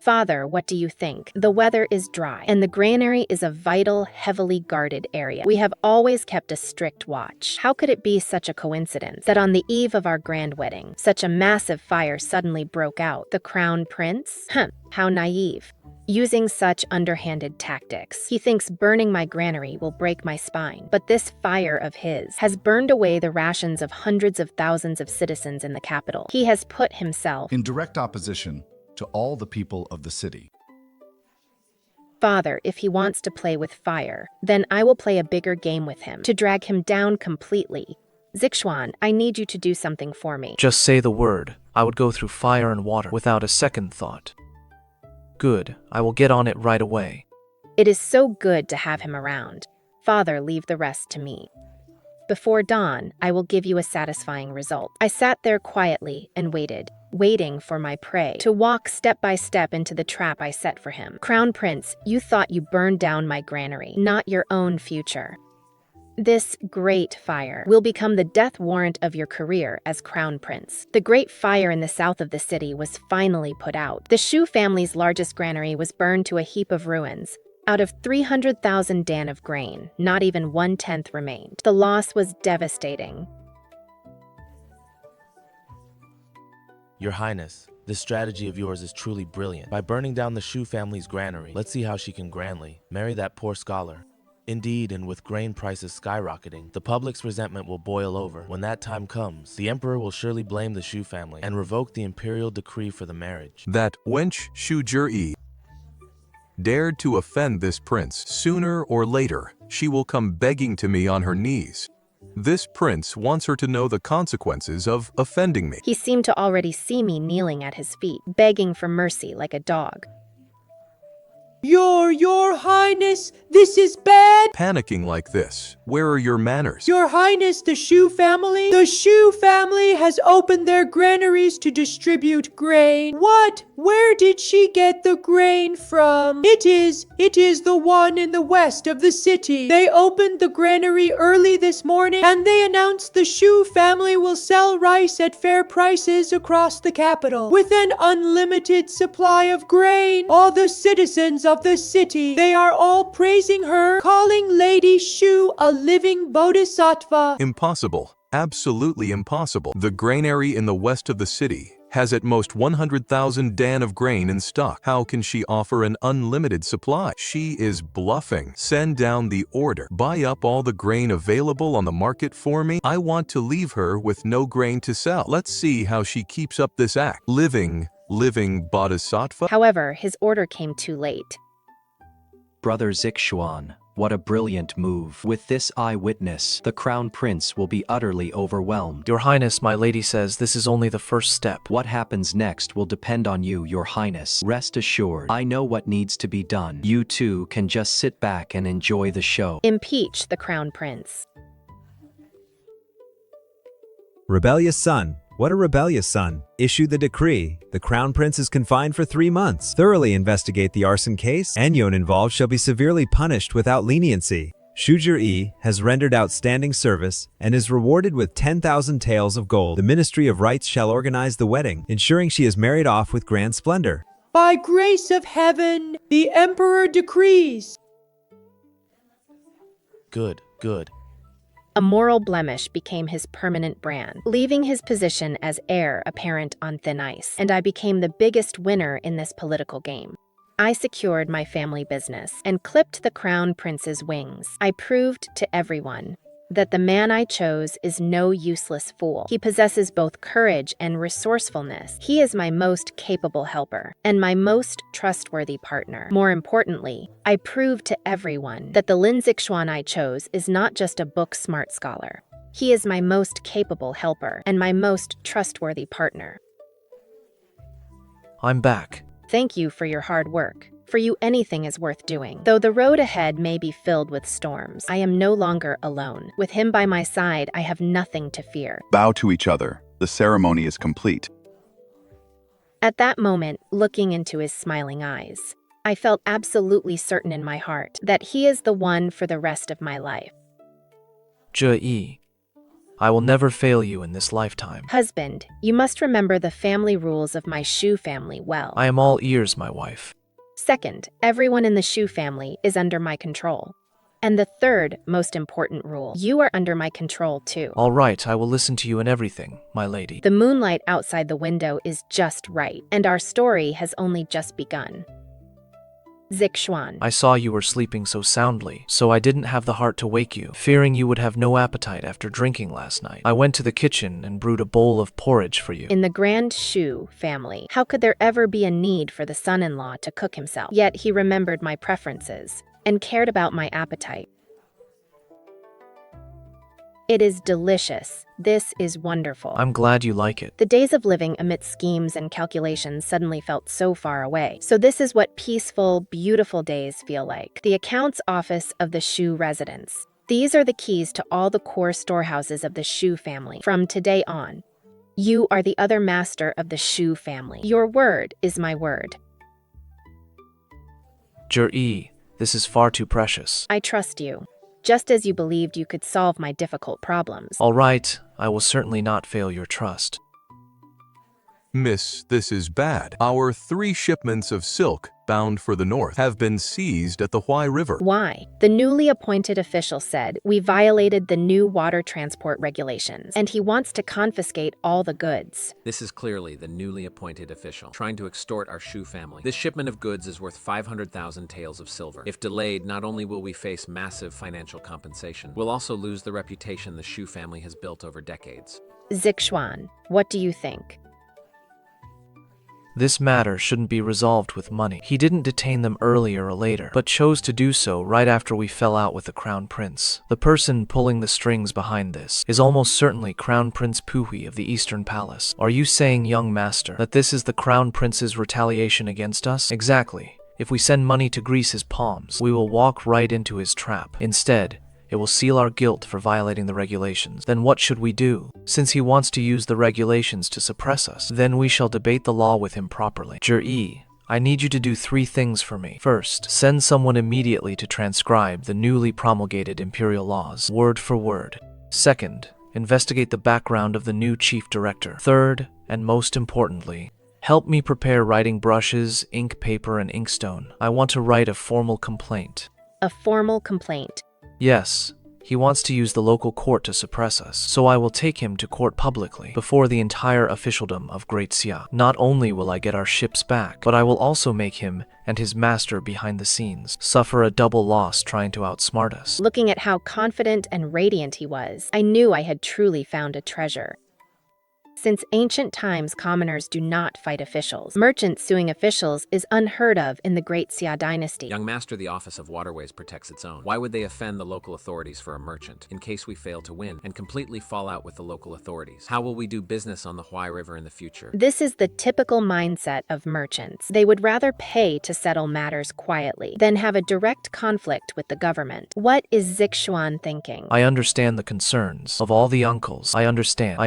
Father, what do you think? The weather is dry, and the granary is a vital, heavily guarded area. We have always kept a strict watch. How could it be such a coincidence that on the eve of our grand wedding, such a massive fire suddenly broke out? The crown prince? How naive. Using such underhanded tactics, he thinks burning my granary will break my spine. But this fire of his has burned away the rations of hundreds of thousands of citizens in the capital. He has put himself in direct opposition to all the people of the city. Father, if he wants to play with fire, then I will play a bigger game with him, to drag him down completely. Zixuan, I need you to do something for me. Just say the word. I would go through fire and water without a second thought. Good, I will get on it right away. It is so good to have him around. Father, leave the rest to me. Before dawn, I will give you a satisfying result. I sat there quietly and waiting for my prey to walk step by step into the trap I set for him. Crown Prince, you thought you burned down my granary, not your own future. This great fire will become the death warrant of your career as Crown Prince. The great fire in the south of the city was finally put out. The Shu family's largest granary was burned to a heap of ruins. Out of 300,000 dan of grain, not even 1/10 remained. The loss was devastating. Your Highness, this strategy of yours is truly brilliant. By burning down the Shu family's granary, let's see how she can grandly marry that poor scholar. Indeed, and with grain prices skyrocketing, the public's resentment will boil over. When that time comes, the emperor will surely blame the Shu family and revoke the imperial decree for the marriage. That wench Shu Jir-yi dared to offend this prince. Sooner or later, she will come begging to me on her knees. This prince wants her to know the consequences of offending me. He seemed to already see me kneeling at his feet, begging for mercy like a dog. Your Highness, this is bad. Panicking like this, where are your manners? Your Highness, the Shu family? The Shu family has opened their granaries to distribute grain. What? Where did she get the grain from? It is the one in the west of the city. They opened the granary early this morning, and they announced the Shu family will sell rice at fair prices across the capital, with an unlimited supply of grain. All the citizens of the city, they are all praising her, calling Lady Shu a living bodhisattva. Impossible. Absolutely impossible. The granary in the west of the city has at most 100,000 dan of grain in stock. How can she offer an unlimited supply? She is bluffing. Send down the order. Buy up all the grain available on the market for me. I want to leave her with no grain to sell. Let's see how she keeps up this act. Living bodhisattva. However, his order came too late. Brother Zixuan, what a brilliant move. With this eyewitness, the crown prince will be utterly overwhelmed. Your Highness, my lady says this is only the first step. What happens next will depend on you, Your Highness. Rest assured, I know what needs to be done. You two can just sit back and enjoy the show. Impeach the Crown Prince. Rebellious son. What a rebellious son. Issue the decree. The crown prince is confined for 3 months. Thoroughly investigate the arson case. Anyone involved shall be severely punished without leniency. Shu Jir-yi has rendered outstanding service and is rewarded with 10,000 taels of gold. The Ministry of Rights shall organize the wedding, ensuring she is married off with grand splendor. By grace of heaven, the emperor decrees. Good. A moral blemish became his permanent brand, leaving his position as heir apparent on thin ice, and I became the biggest winner in this political game. I secured my family business and clipped the crown prince's wings. I proved to everyone that the man I chose is no useless fool. He possesses both courage and resourcefulness. He is my most capable helper and my most trustworthy partner. More importantly, I proved to everyone that the Lin Zixuan I chose is not just a book-smart scholar. He is my most capable helper and my most trustworthy partner. I'm back. Thank you for your hard work. For you, anything is worth doing. Though the road ahead may be filled with storms, I am no longer alone. With him by my side, I have nothing to fear. Bow to each other. The ceremony is complete. At that moment, looking into his smiling eyes, I felt absolutely certain in my heart that he is the one for the rest of my life. Jir-yi. I will never fail you in this lifetime. Husband, you must remember the family rules of my Shu family well. I am all ears, my wife. Second, everyone in the Shu family is under my control. And the third most important rule, you are under my control too. All right, I will listen to you in everything, my lady. The moonlight outside the window is just right, and our story has only just begun. Zixuan. I saw you were sleeping so soundly, so I didn't have the heart to wake you, fearing you would have no appetite after drinking last night. I went to the kitchen and brewed a bowl of porridge for you. In the Grand Shu family, how could there ever be a need for the son-in-law to cook himself? Yet he remembered my preferences and cared about my appetite. It is delicious. This is wonderful. I'm glad you like it. The days of living amidst schemes and calculations suddenly felt so far away. So this is what peaceful, beautiful days feel like. The accounts office of the Shu residence. These are the keys to all the core storehouses of the Shu family. From today on, you are the other master of the Shu family. Your word is my word. Jur-E, this is far too precious. I trust you, just as you believed you could solve my difficult problems. All right, I will certainly not fail your trust. Miss, this is bad. Our 3 shipments of silk bound for the north have been seized at the Huai River. Why? The newly appointed official said we violated the new water transport regulations, and he wants to confiscate all the goods. This is clearly the newly appointed official, trying to extort our Shu family. This shipment of goods is worth 500,000 taels of silver. If delayed, not only will we face massive financial compensation, we'll also lose the reputation the Shu family has built over decades. Zixuan, what do you think? This matter shouldn't be resolved with money. He didn't detain them earlier or later, but chose to do so right after we fell out with the Crown Prince. The person pulling the strings behind this is almost certainly Crown Prince Puhui of the Eastern Palace. Are you saying, young master, that this is the Crown Prince's retaliation against us? Exactly. If we send money to grease his palms, we will walk right into his trap. Instead, it will seal our guilt for violating the regulations. Then what should we do? Since he wants to use the regulations to suppress us, then we shall debate the law with him properly. Jur-E, I need you to do 3 things for me. First, send someone immediately to transcribe the newly promulgated imperial laws, word for word. Second, investigate the background of the new chief director. Third, and most importantly, help me prepare writing brushes, ink paper, and inkstone. I want to write a formal complaint. A formal complaint. Yes, he wants to use the local court to suppress us, so I will take him to court publicly, before the entire officialdom of Great Xia. Not only will I get our ships back, but I will also make him and his master behind the scenes suffer a double loss trying to outsmart us. Looking at how confident and radiant he was, I knew I had truly found a treasure. Since ancient times, commoners do not fight officials. Merchants suing officials is unheard of in the Great Xia dynasty. Young master, the Office of Waterways protects its own. Why would they offend the local authorities for a merchant, in case we fail to win and completely fall out with the local authorities? How will we do business on the Huai River in the future? This is the typical mindset of merchants. They would rather pay to settle matters quietly than have a direct conflict with the government. What is Zixuan thinking? I understand the concerns of all the uncles. I understand.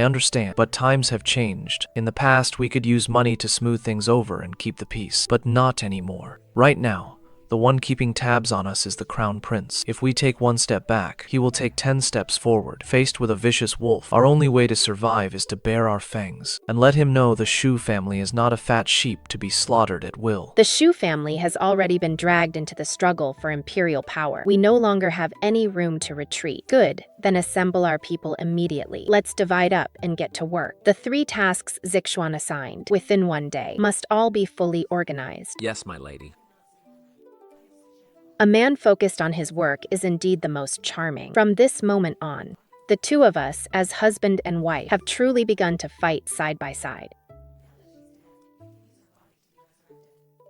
But times have changed. In the past, we could use money to smooth things over and keep the peace, but not anymore. Right now, the one keeping tabs on us is the Crown Prince. If we take 1 step back, he will take 10 steps forward. Faced with a vicious wolf, our only way to survive is to bare our fangs and let him know the Shu family is not a fat sheep to be slaughtered at will. The Shu family has already been dragged into the struggle for imperial power. We no longer have any room to retreat. Good, then assemble our people immediately. Let's divide up and get to work. The 3 tasks Zixuan assigned, within 1 day, must all be fully organized. Yes, my lady. A man focused on his work is indeed the most charming. From this moment on, the 2 of us, as husband and wife, have truly begun to fight side by side.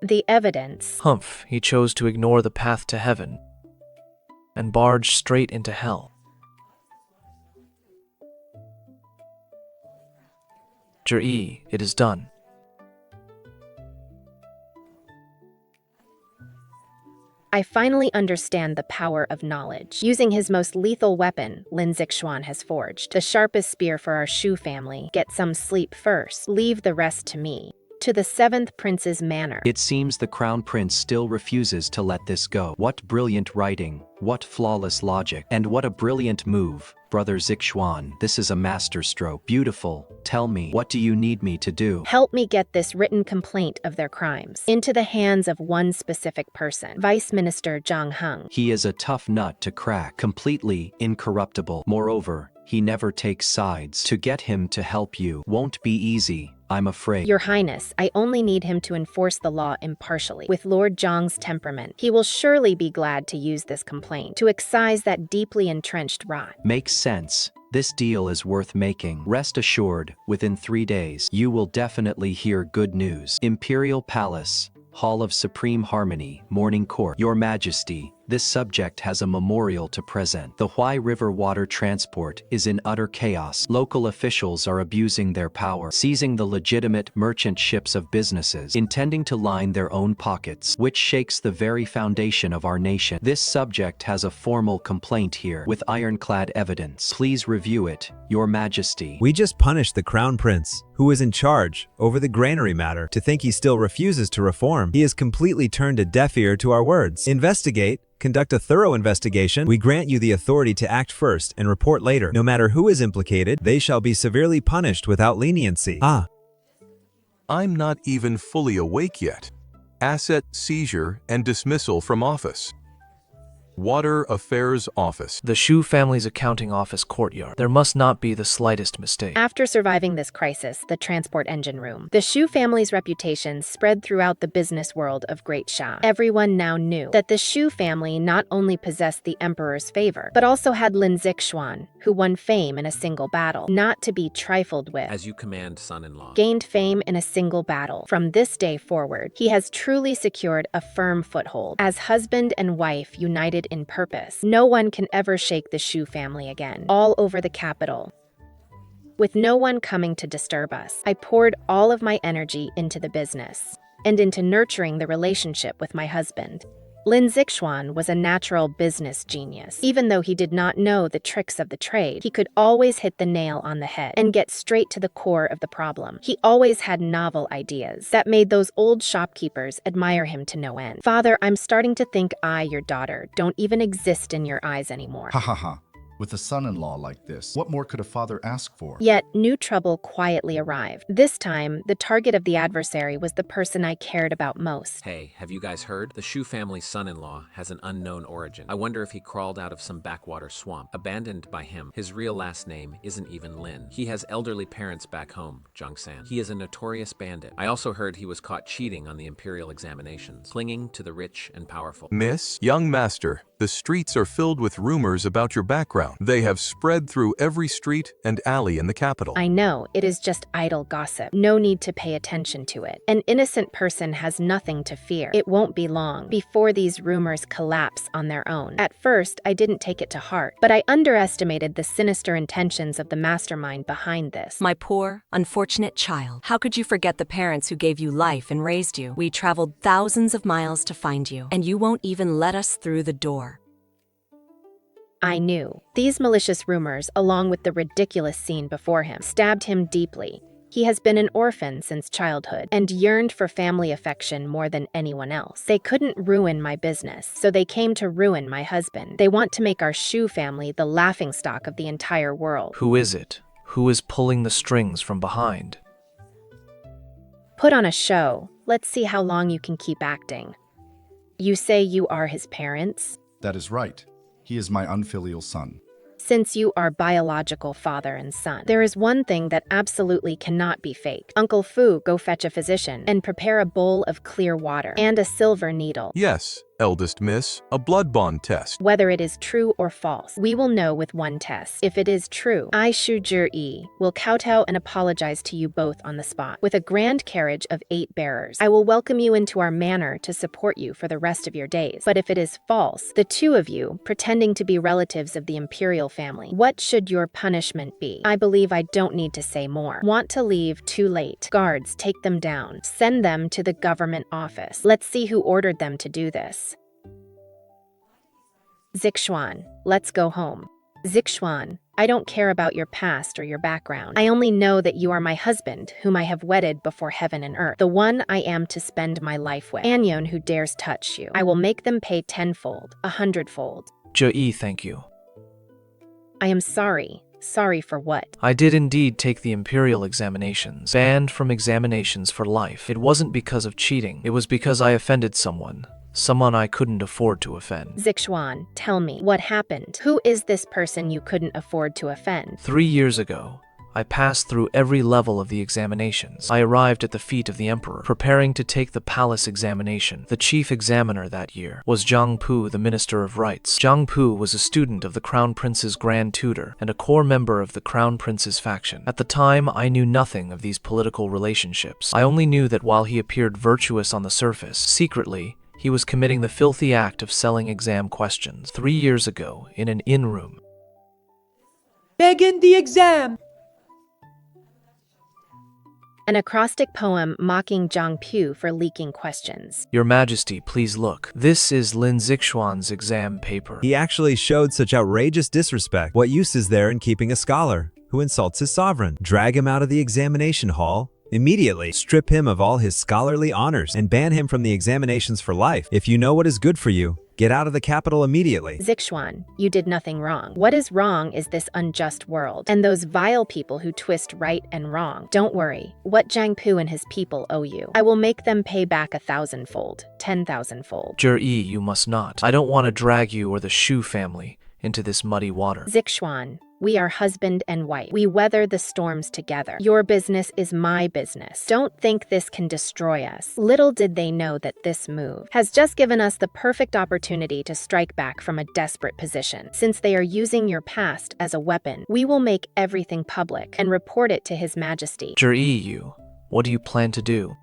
The evidence. Humph, he chose to ignore the path to heaven and barge straight into hell. Jur-E, it is done. I finally understand the power of knowledge. Using his most lethal weapon, Lin Zixuan has forged, the sharpest spear for our Shu family. Get some sleep first. Leave the rest to me. to the 7th prince's manor. It seems the crown prince still refuses to let this go. What brilliant writing, what flawless logic, and what a brilliant move, brother Zixuan. This is a masterstroke. Beautiful. Tell me, what do you need me to do? Help me get this written complaint of their crimes into the hands of one specific person, Vice Minister Zhang Heng. He is a tough nut to crack, completely incorruptible. Moreover, he never takes sides. To get him to help you won't be easy, I'm afraid. Your Highness, I only need him to enforce the law impartially. With Lord Zhang's temperament, he will surely be glad to use this complaint to excise that deeply entrenched rot. Makes sense. This deal is worth making. Rest assured, within 3 days, you will definitely hear good news. Imperial Palace, Hall of Supreme Harmony, Morning Court. Your Majesty, this subject has a memorial to present. The Huai River water transport is in utter chaos. Local officials are abusing their power, seizing the legitimate merchant ships of businesses, intending to line their own pockets, which shakes the very foundation of our nation. This subject has a formal complaint here, with ironclad evidence. Please review it, Your Majesty. We just punished the crown prince, who was in charge over the granary matter. To think he still refuses to reform, he has completely turned a deaf ear to our words. Investigate. Conduct a thorough investigation. We grant you the authority to act first and report later. No matter who is implicated, they shall be severely punished without leniency. I'm not even fully awake yet. Asset seizure and dismissal from office. Water Affairs Office. The Shu family's accounting office courtyard. There must not be the slightest mistake. After surviving this crisis, the transport engine room, the Shu family's reputation spread throughout the business world of Great Sha. Everyone now knew that the Shu family not only possessed the emperor's favor, but also had Lin Zixuan, who won fame in a single battle, not to be trifled with. As you command, son-in-law. Gained fame in a single battle. From this day forward, he has truly secured a firm foothold. As husband and wife united in purpose, no one can ever shake the Shu family again. All over the capital, with no one coming to disturb us, I poured all of my energy into the business and into nurturing the relationship with my husband. Lin Zixuan was a natural business genius. Even though he did not know the tricks of the trade, he could always hit the nail on the head and get straight to the core of the problem. He always had novel ideas that made those old shopkeepers admire him to no end. Father, I'm starting to think I, your daughter, don't even exist in your eyes anymore. Ha ha ha. With a son-in-law like this, what more could a father ask for? Yet, new trouble quietly arrived. This time, the target of the adversary was the person I cared about most. Hey, have you guys heard? The Shu family's son-in-law has an unknown origin. I wonder if he crawled out of some backwater swamp, abandoned by him. His real last name isn't even Lin. He has elderly parents back home, Zhangsan. He is a notorious bandit. I also heard he was caught cheating on the imperial examinations, clinging to the rich and powerful. Miss, young master, the streets are filled with rumors about your background. They have spread through every street and alley in the capital. I know, it is just idle gossip. No need to pay attention to it. An innocent person has nothing to fear. It won't be long before these rumors collapse on their own. At first, I didn't take it to heart, but I underestimated the sinister intentions of the mastermind behind this. My poor, unfortunate child. How could you forget the parents who gave you life and raised you? We traveled thousands of miles to find you, and you won't even let us through the door. I knew. These malicious rumors, along with the ridiculous scene before him, stabbed him deeply. He has been an orphan since childhood and yearned for family affection more than anyone else. They couldn't ruin my business, so they came to ruin my husband. They want to make our Shu family the laughingstock of the entire world. Who is it? Who is pulling the strings from behind? Put on a show. Let's see how long you can keep acting. You say you are his parents? That is right. He is my unfilial son. Since you are biological father and son, there is one thing that absolutely cannot be faked. Uncle Fu, go fetch a physician and prepare a bowl of clear water and a silver needle. Yes, eldest miss, a blood bond test. Whether it is true or false, we will know with one test. If it is true, I, Shu Zhi, will kowtow and apologize to you both on the spot. With a grand carriage of 8 bearers, I will welcome you into our manor to support you for the rest of your days. But if it is false, the two of you, pretending to be relatives of the imperial family, what should your punishment be? I believe I don't need to say more. Want to leave too late. Guards, take them down. Send them to the government office. Let's see who ordered them to do this. Zixuan, let's go home. Zixuan, I don't care about your past or your background. I only know that you are my husband, whom I have wedded before heaven and earth, the one I am to spend my life with. Anyone who dares touch you, I will make them pay tenfold, 100-fold. Je, thank you. I am sorry. Sorry for what? I did indeed take the imperial examinations. Banned from examinations for life. It wasn't because of cheating. It was because I offended someone. Someone I couldn't afford to offend. Zixuan, tell me, what happened? Who is this person you couldn't afford to offend? 3 years ago, I passed through every level of the examinations. I arrived at the feet of the emperor, preparing to take the palace examination. The chief examiner that year was Zhang Pu, the Minister of Rights. Zhang Pu was a student of the Crown Prince's Grand Tutor and a core member of the Crown Prince's faction. At the time, I knew nothing of these political relationships. I only knew that while he appeared virtuous on the surface, secretly, he was committing the filthy act of selling exam questions. 3 years ago, in an inn room. Begin the exam! An acrostic poem mocking Zhang Pu for leaking questions. Your Majesty, please look. This is Lin Zixuan's exam paper. He actually showed such outrageous disrespect. What use is there in keeping a scholar who insults his sovereign? Drag him out of the examination hall immediately. Strip him of all his scholarly honors and ban him from the examinations for life. If you know what is good for you, get out of the capital immediately. Zixuan, you did nothing wrong. What is wrong is this unjust world, and those vile people who twist right and wrong. Don't worry, what Zhang Pu and his people owe you, I will make them pay back 1,000-fold, 10,000-fold. Je, you must not. I don't want to drag you or the Shu family into this muddy water. Zixuan, we are husband and wife. We weather the storms together. Your business is my business. Don't think this can destroy us. Little did they know that this move has just given us the perfect opportunity to strike back from a desperate position. Since they are using your past as a weapon, we will make everything public and report it to His Majesty. Je, what do you plan to do?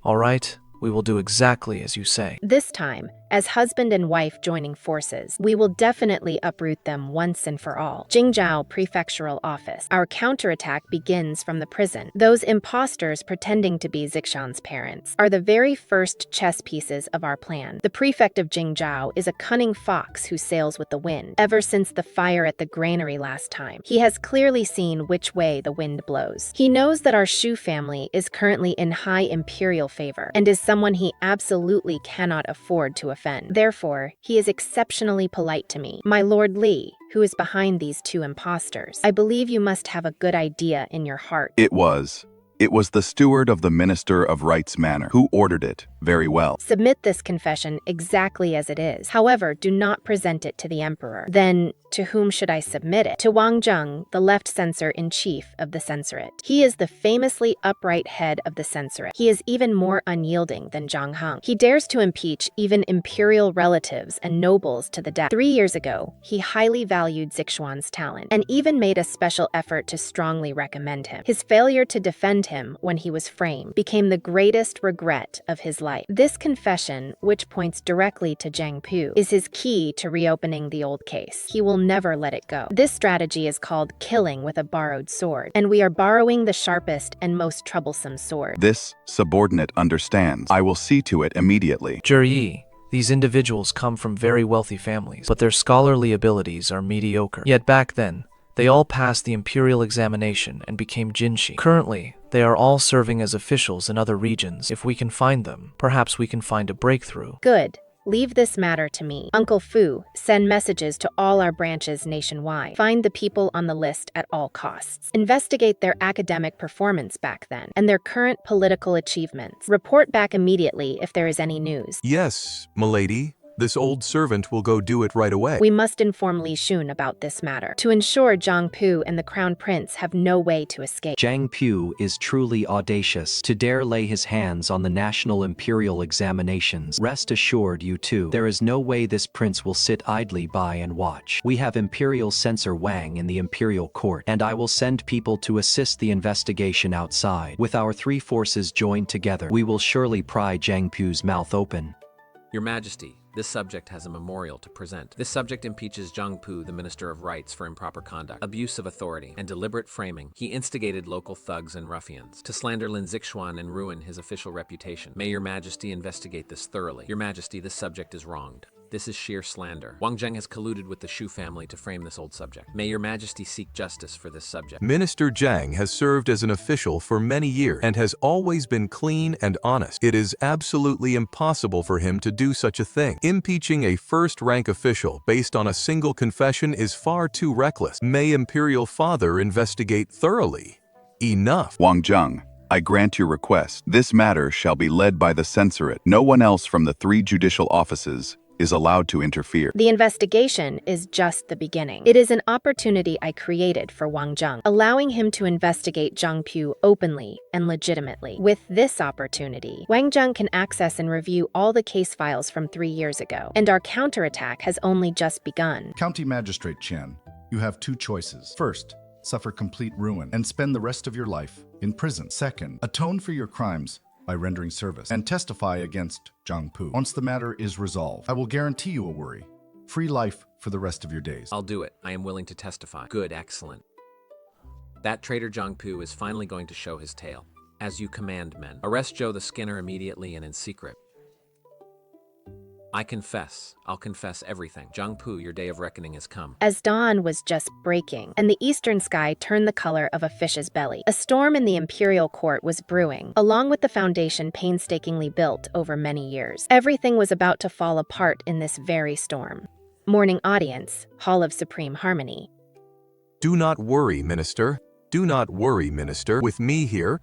All right, we will do exactly as you say. This time, as husband and wife joining forces, we will definitely uproot them once and for all. Jingzhou Prefectural Office. Our counterattack begins from the prison. Those imposters pretending to be Zixuan's parents are the very first chess pieces of our plan. The prefect of Jingzhou is a cunning fox who sails with the wind. Ever since the fire at the granary last time, he has clearly seen which way the wind blows. He knows that our Shu family is currently in high imperial favor and is someone he absolutely cannot afford to offend. Therefore, he is exceptionally polite to me. My Lord Li, who is behind these two imposters, I believe you must have a good idea in your heart. It was the steward of the Minister of Rights Manor who ordered it very well. Submit this confession exactly as it is. However, do not present it to the emperor. Then, to whom should I submit it? To Wang Zheng, the left censor-in-chief of the censorate. He is the famously upright head of the censorate. He is even more unyielding than Zhang Heng. He dares to impeach even imperial relatives and nobles to the death. 3 years ago, he highly valued Zixuan's talent and even made a special effort to strongly recommend him. His failure to defend him when he was framed became the greatest regret of his life. This confession, which points directly to Zhang Pu, is his key to reopening the old case. He will never let it go. This strategy is called killing with a borrowed sword, and we are borrowing the sharpest and most troublesome sword. This subordinate understands. I will see to it immediately. Je, these individuals come from very wealthy families, but their scholarly abilities are mediocre. Yet back then, they all passed the imperial examination and became jinshi. Currently, they are all serving as officials in other regions. If we can find them, perhaps we can find a breakthrough. Good. Leave this matter to me. Uncle Fu, send messages to all our branches nationwide. Find the people on the list at all costs. Investigate their academic performance back then and their current political achievements. Report back immediately if there is any news. Yes, milady. This old servant will go do it right away. We must inform Li Xun about this matter to ensure Zhang Pu and the Crown Prince have no way to escape. Zhang Pu is truly audacious to dare lay his hands on the national imperial examinations. Rest assured, you two, there is no way this prince will sit idly by and watch. We have Imperial Censor Wang in the imperial court, and I will send people to assist the investigation outside. With our 3 forces joined together, we will surely pry Zhang Pu's mouth open. Your Majesty, this subject has a memorial to present. This subject impeaches Zhang Pu, the Minister of Rights, for improper conduct, abuse of authority, and deliberate framing. He instigated local thugs and ruffians to slander Lin Zixuan and ruin his official reputation. May Your Majesty investigate this thoroughly. Your Majesty, this subject is wronged. This is sheer slander. Wang Zheng has colluded with the Shu family to frame this old subject. May your majesty seek justice for this subject. Minister Zhang has served as an official for many years and has always been clean and honest. It is absolutely impossible for him to do such a thing. Impeaching a first-rank official based on a single confession is far too reckless. May Imperial Father investigate thoroughly. Enough. Wang Zheng, I grant your request. This matter shall be led by the censorate. No one else from the 3 judicial offices is allowed to interfere. The investigation is just the beginning. It is an opportunity I created for Wang Zheng, allowing him to investigate Zhang Pu openly and legitimately. With this opportunity, Wang Zheng can access and review all the case files from 3 years ago, and our counterattack has only just begun. County Magistrate Chen, you have 2 choices. First, suffer complete ruin and spend the rest of your life in prison. Second, atone for your crimes by rendering service and testify against Zhang Pu. Once the matter is resolved, I will guarantee you a worry-free life for the rest of your days. I'll do it. I am willing to testify. Good, excellent. That traitor Zhang Pu is finally going to show his tail. As you command, men. Arrest Joe the Skinner immediately and in secret. I confess. I'll confess everything. Zhang Pu, your day of reckoning has come. As dawn was just breaking, and the eastern sky turned the color of a fish's belly, a storm in the imperial court was brewing, along with the foundation painstakingly built over many years. Everything was about to fall apart in this very storm. Morning audience, Hall of Supreme Harmony. Do not worry, Minister. Do not worry, Minister. With me here,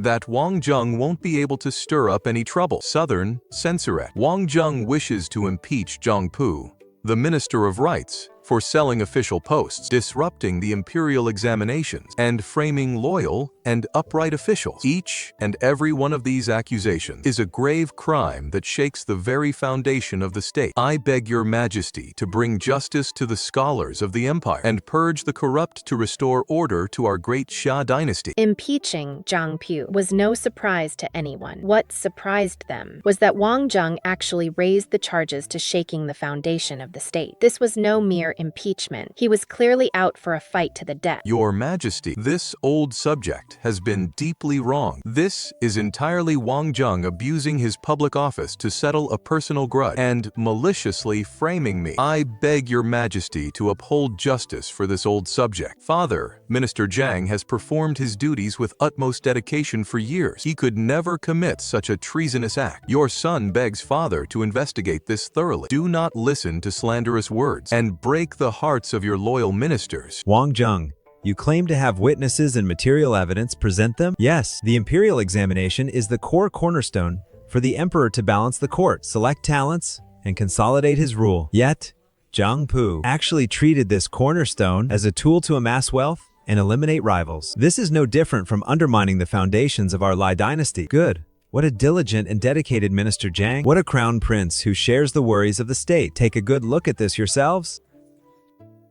that Wang Zheng won't be able to stir up any trouble. Southern Censorate. Wang Zheng wishes to impeach Zhang Pu, the Minister of Rights, for selling official posts, disrupting the imperial examinations, and framing loyal and upright officials. Each and every one of these accusations is a grave crime that shakes the very foundation of the state. I beg your majesty to bring justice to the scholars of the empire and purge the corrupt to restore order to our great Xia dynasty. Impeaching Zhang Pu was no surprise to anyone. What surprised them was that Wang Zheng actually raised the charges to shaking the foundation of the state. This was no mere impeachment. He was clearly out for a fight to the death. Your Majesty, this old subject has been deeply wrong. This is entirely Wang Zheng abusing his public office to settle a personal grudge and maliciously framing me. I beg your Majesty to uphold justice for this old subject. Father, Minister Zhang has performed his duties with utmost dedication for years. He could never commit such a treasonous act. Your son begs Father to investigate this thoroughly. Do not listen to slanderous words and break the hearts of your loyal ministers. Wang Zheng, you claim to have witnesses and material evidence. Present them? Yes, the imperial examination is the core cornerstone for the emperor to balance the court, select talents, and consolidate his rule. Yet, Zhang Pu actually treated this cornerstone as a tool to amass wealth and eliminate rivals. This is no different from undermining the foundations of our Lai dynasty. Good. What a diligent and dedicated Minister Zhang. What a crown prince who shares the worries of the state. Take a good look at this yourselves.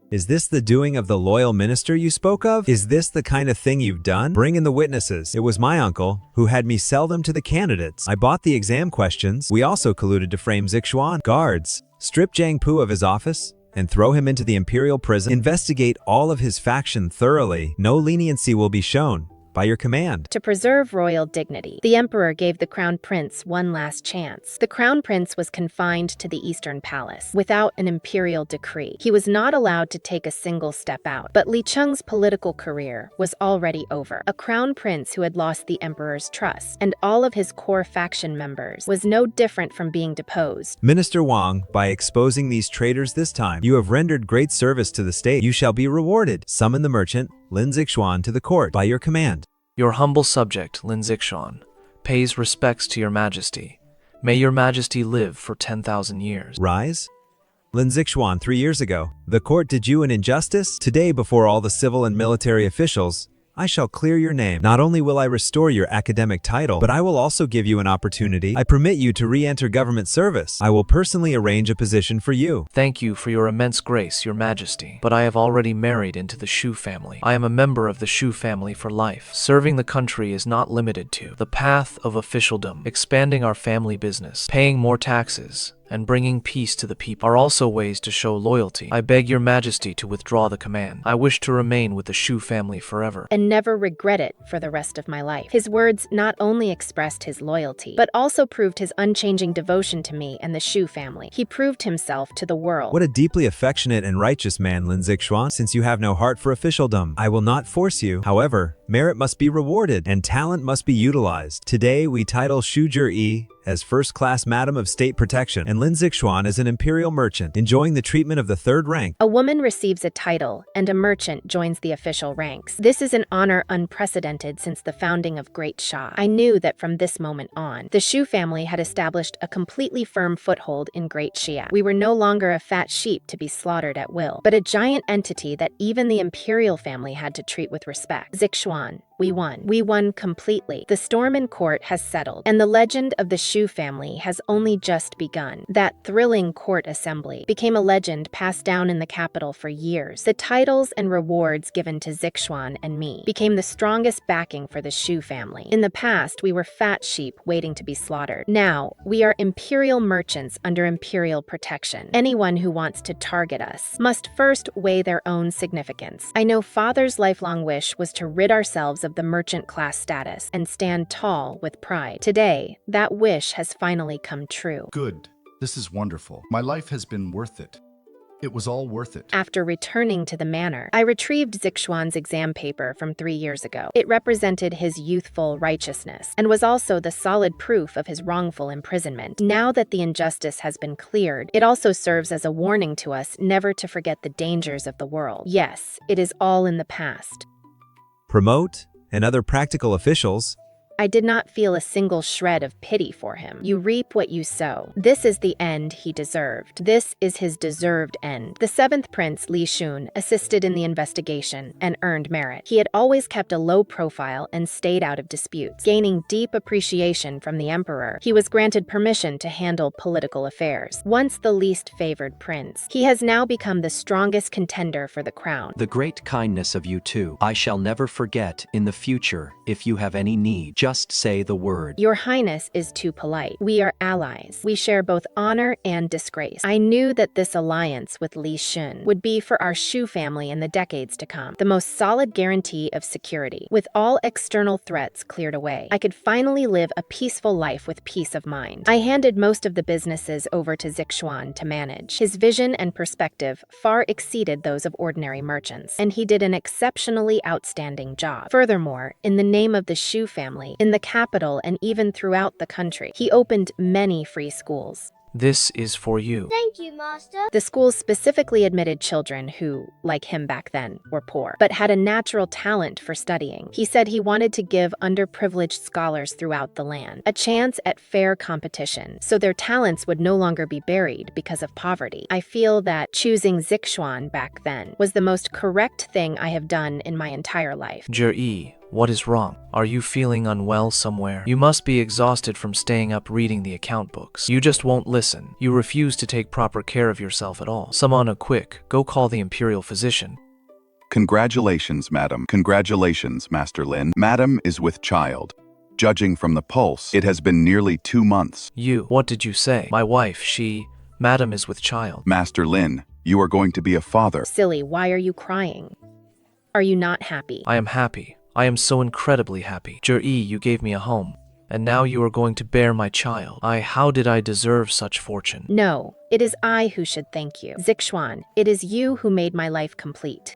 Is this the doing of the loyal minister you spoke of? Is this the kind of thing you've done? Bring in the witnesses. It was my uncle who had me sell them to the candidates. I bought the exam questions. We also colluded to frame Zixuan. Guards, strip Zhang Pu of his office and throw him into the imperial prison. Investigate all of his faction thoroughly. No leniency will be shown. By your command. To preserve royal dignity, the emperor gave the crown prince one last chance. The crown prince was confined to the eastern palace without an imperial decree. He was not allowed to take a single step out, but Li Cheng's political career was already over. A crown prince who had lost the emperor's trust and all of his core faction members was no different from being deposed. Minister Wang, by exposing these traitors this time, you have rendered great service to the state. You shall be rewarded. Summon the merchant, Lin Zixuan, to the court by your command. Your humble subject, Lin Zixuan, pays respects to your majesty. May your majesty live for 10,000 years. Rise? Lin Zixuan, 3 years ago, the court did you an injustice. Today, before all the civil and military officials, I shall clear your name. Not only will I restore your academic title, but I will also give you an opportunity. I permit you to re-enter government service. I will personally arrange a position for you. Thank you for your immense grace, your majesty. But I have already married into the Shu family. I am a member of the Shu family for life. Serving the country is not limited to the path of officialdom, expanding our family business, paying more taxes, and bringing peace to the people are also ways to show loyalty. I beg your majesty to withdraw the command. I wish to remain with the Shu family forever. And never regret it for the rest of my life. His words not only expressed his loyalty, but also proved his unchanging devotion to me and the Shu family. He proved himself to the world. What a deeply affectionate and righteous man, Lin Zixuan. Since you have no heart for officialdom, I will not force you. However, merit must be rewarded and talent must be utilized. Today, we title Shu Jir-yi as first-class Madam of State Protection and Lin Zixuan as an imperial merchant, enjoying the treatment of the third rank. A woman receives a title, and a merchant joins the official ranks. This is an honor unprecedented since the founding of Great Xia. I knew that from this moment on, the Shu family had established a completely firm foothold in Great Xia. We were no longer a fat sheep to be slaughtered at will, but a giant entity that even the imperial family had to treat with respect. Zixuan, we won. We won completely. The storm in court has settled, and the legend of the Shu family has only just begun. That thrilling court assembly became a legend passed down in the capital for years. The titles and rewards given to Zixuan and me became the strongest backing for the Shu family. In the past, we were fat sheep waiting to be slaughtered. Now, we are imperial merchants under imperial protection. Anyone who wants to target us must first weigh their own significance. I know Father's lifelong wish was to rid ourselves of the merchant class status and stand tall with pride. Today, that wish has finally come true. Good. This is wonderful. My life has been worth it. It was all worth it. After returning to the manor, I retrieved Zixuan's exam paper from 3 years ago. It represented his youthful righteousness and was also the solid proof of his wrongful imprisonment. Now that the injustice has been cleared, it also serves as a warning to us never to forget the dangers of the world. Yes, it is all in the past. Promote and other practical officials. I did not feel a single shred of pity for him. You reap what you sow. This is the end he deserved. This is his deserved end. The seventh prince, Li Shun, assisted in the investigation and earned merit. He had always kept a low profile and stayed out of disputes. Gaining deep appreciation from the emperor, he was granted permission to handle political affairs. Once the least favored prince, he has now become the strongest contender for the crown. The great kindness of you two, I shall never forget in the future. If you have any need, just say the word. Your Highness is too polite. We are allies. We share both honor and disgrace. I knew that this alliance with Li Shun would be for our Shu family in the decades to come the most solid guarantee of security. With all external threats cleared away, I could finally live a peaceful life with peace of mind. I handed most of the businesses over to Zixuan to manage. His vision and perspective far exceeded those of ordinary merchants, and he did an exceptionally outstanding job. Furthermore, in the name of the Shu family, in the capital and even throughout the country, he opened many free schools. This is for you. Thank you, Master. The schools specifically admitted children who, like him back then, were poor, but had a natural talent for studying. He said he wanted to give underprivileged scholars throughout the land a chance at fair competition, so their talents would no longer be buried because of poverty. I feel that choosing Zixuan back then was the most correct thing I have done in my entire life. Jir-yi, what is wrong? Are you feeling unwell somewhere? You must be exhausted from staying up reading the account books. You just won't listen. You refuse to take proper care of yourself at all. Samana, quick, go call the imperial physician. Congratulations, madam. Congratulations, Master Lin. Madam is with child. Judging from the pulse, it has been nearly 2 months. What did you say? My wife, Madam is with child. Master Lin, you are going to be a father. Silly, why are you crying? Are you not happy? I am happy. I am so incredibly happy. Jir-yi, you gave me a home, and now you are going to bear my child. How did I deserve such fortune? No, it is I who should thank you. Zixuan, it is you who made my life complete.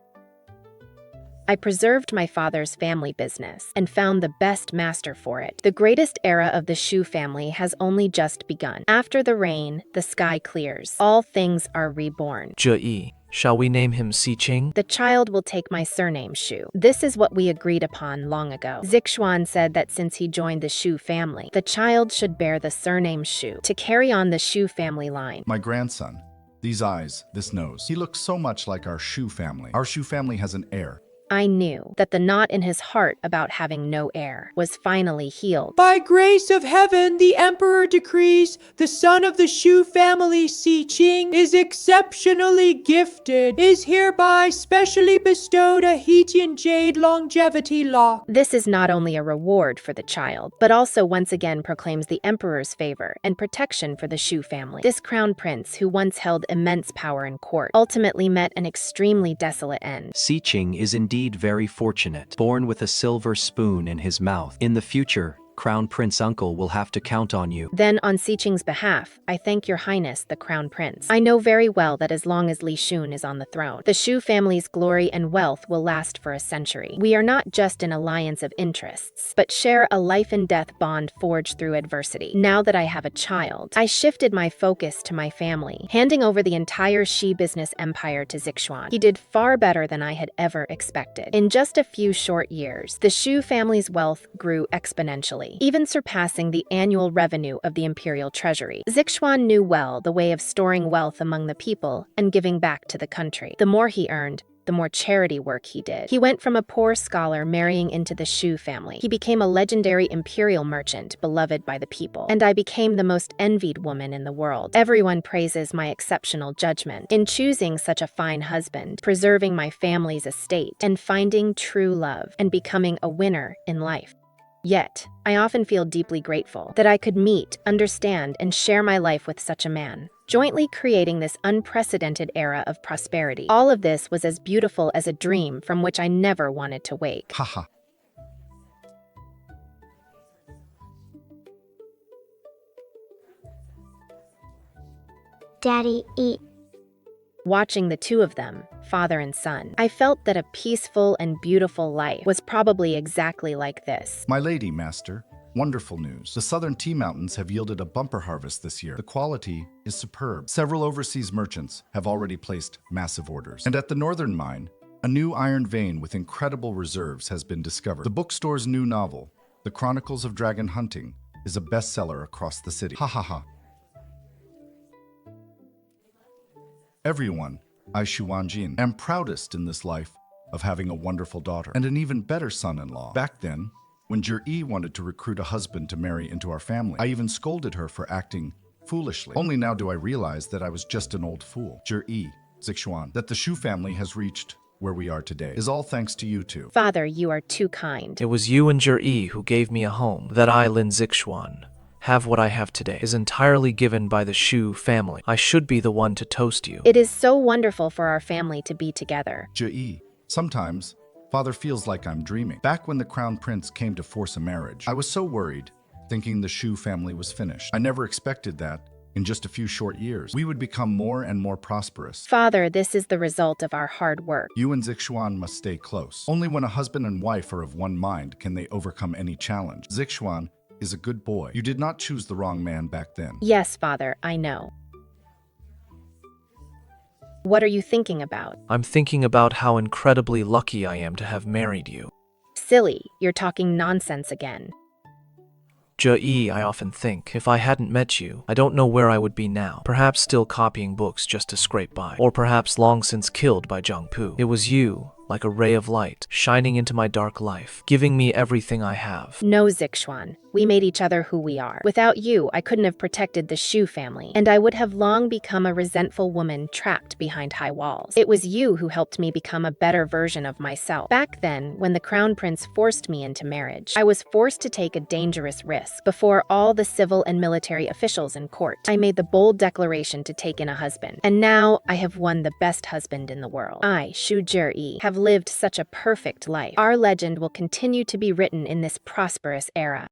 I preserved my father's family business and found the best master for it. The greatest era of the Shu family has only just begun. After the rain, the sky clears. All things are reborn. Jir-yi, shall we name him Si-ching? The child will take my surname Shu. This is what we agreed upon long ago. Zixuan said that since he joined the Shu family, the child should bear the surname Shu to carry on the Shu family line. My grandson. These eyes, this nose. He looks so much like our Shu family. Our Shu family has an heir. I knew that the knot in his heart about having no heir was finally healed. By grace of heaven, the emperor decrees the son of the Shu family, Si Qing, is exceptionally gifted, is hereby specially bestowed a Hetian jade longevity lock. This is not only a reward for the child, but also once again proclaims the emperor's favor and protection for the Shu family. This crown prince, who once held immense power in court, ultimately met an extremely desolate end. Si Qing is indeed very fortunate, born with a silver spoon in his mouth. In the future, Crown Prince Uncle will have to count on you. Then, on Si Qing's behalf, I thank your highness, the crown prince. I know very well that as long as Li Shun is on the throne, the Shu family's glory and wealth will last for a century. We are not just an alliance of interests, but share a life and death bond forged through adversity. Now that I have a child, I shifted my focus to my family, handing over the entire Shi business empire to Zixuan. He did far better than I had ever expected. In just a few short years, the Shu family's wealth grew exponentially, even surpassing the annual revenue of the imperial treasury. Zixuan knew well the way of storing wealth among the people and giving back to the country. The more he earned, the more charity work he did. He went from a poor scholar marrying into the Shu family. He became a legendary imperial merchant beloved by the people, and I became the most envied woman in the world. Everyone praises my exceptional judgment in choosing such a fine husband, preserving my family's estate, and finding true love, and becoming a winner in life. Yet, I often feel deeply grateful that I could meet, understand, and share my life with such a man, jointly creating this unprecedented era of prosperity. All of this was as beautiful as a dream from which I never wanted to wake. Haha. Daddy, eat. Watching the two of them, father and son, I felt that a peaceful and beautiful life was probably exactly like this. My lady, master, wonderful news. The southern tea mountains have yielded a bumper harvest this year. The quality is superb. Several overseas merchants have already placed massive orders. And at the northern mine, a new iron vein with incredible reserves has been discovered. The bookstore's new novel, The Chronicles of Dragon Hunting, is a bestseller across the city. Ha ha ha. Everyone, I Shuanjin, am proudest in this life of having a wonderful daughter and an even better son-in-law. Back then, when Jir-E wanted to recruit a husband to marry into our family, I even scolded her for acting foolishly. Only now do I realize that I was just an old fool. Jir-E, Zixuan, that the Shu family has reached where we are today is all thanks to you two. Father, you are too kind. It was you and Jir-E who gave me a home. That I, Lin Zixuan, have what I have today is entirely given by the Shu family. I should be the one to toast you. It is so wonderful for our family to be together. Jir-E, sometimes Father feels like I'm dreaming. Back when the crown prince came to force a marriage, I was so worried, thinking the Shu family was finished. I never expected that in just a few short years, we would become more and more prosperous. Father, this is the result of our hard work. You and Zixuan must stay close. Only when a husband and wife are of one mind can they overcome any challenge. Zixuan is a good boy. You did not choose the wrong man back then. Yes, Father, I know. What are you thinking about? I'm thinking about how incredibly lucky I am to have married you. Silly, you're talking nonsense again. Jir-E, I often think, if I hadn't met you, I don't know where I would be now. Perhaps still copying books just to scrape by. Or perhaps long since killed by Zhangpu. It was you, like a ray of light, shining into my dark life, giving me everything I have. No, Zixuan. We made each other who we are. Without you, I couldn't have protected the Shu family, and I would have long become a resentful woman trapped behind high walls. It was you who helped me become a better version of myself. Back then, when the crown prince forced me into marriage, I was forced to take a dangerous risk. Before all the civil and military officials in court, I made the bold declaration to take in a husband. And now, I have won the best husband in the world. I, Shu Jir-E, have lived such a perfect life. Our legend will continue to be written in this prosperous era.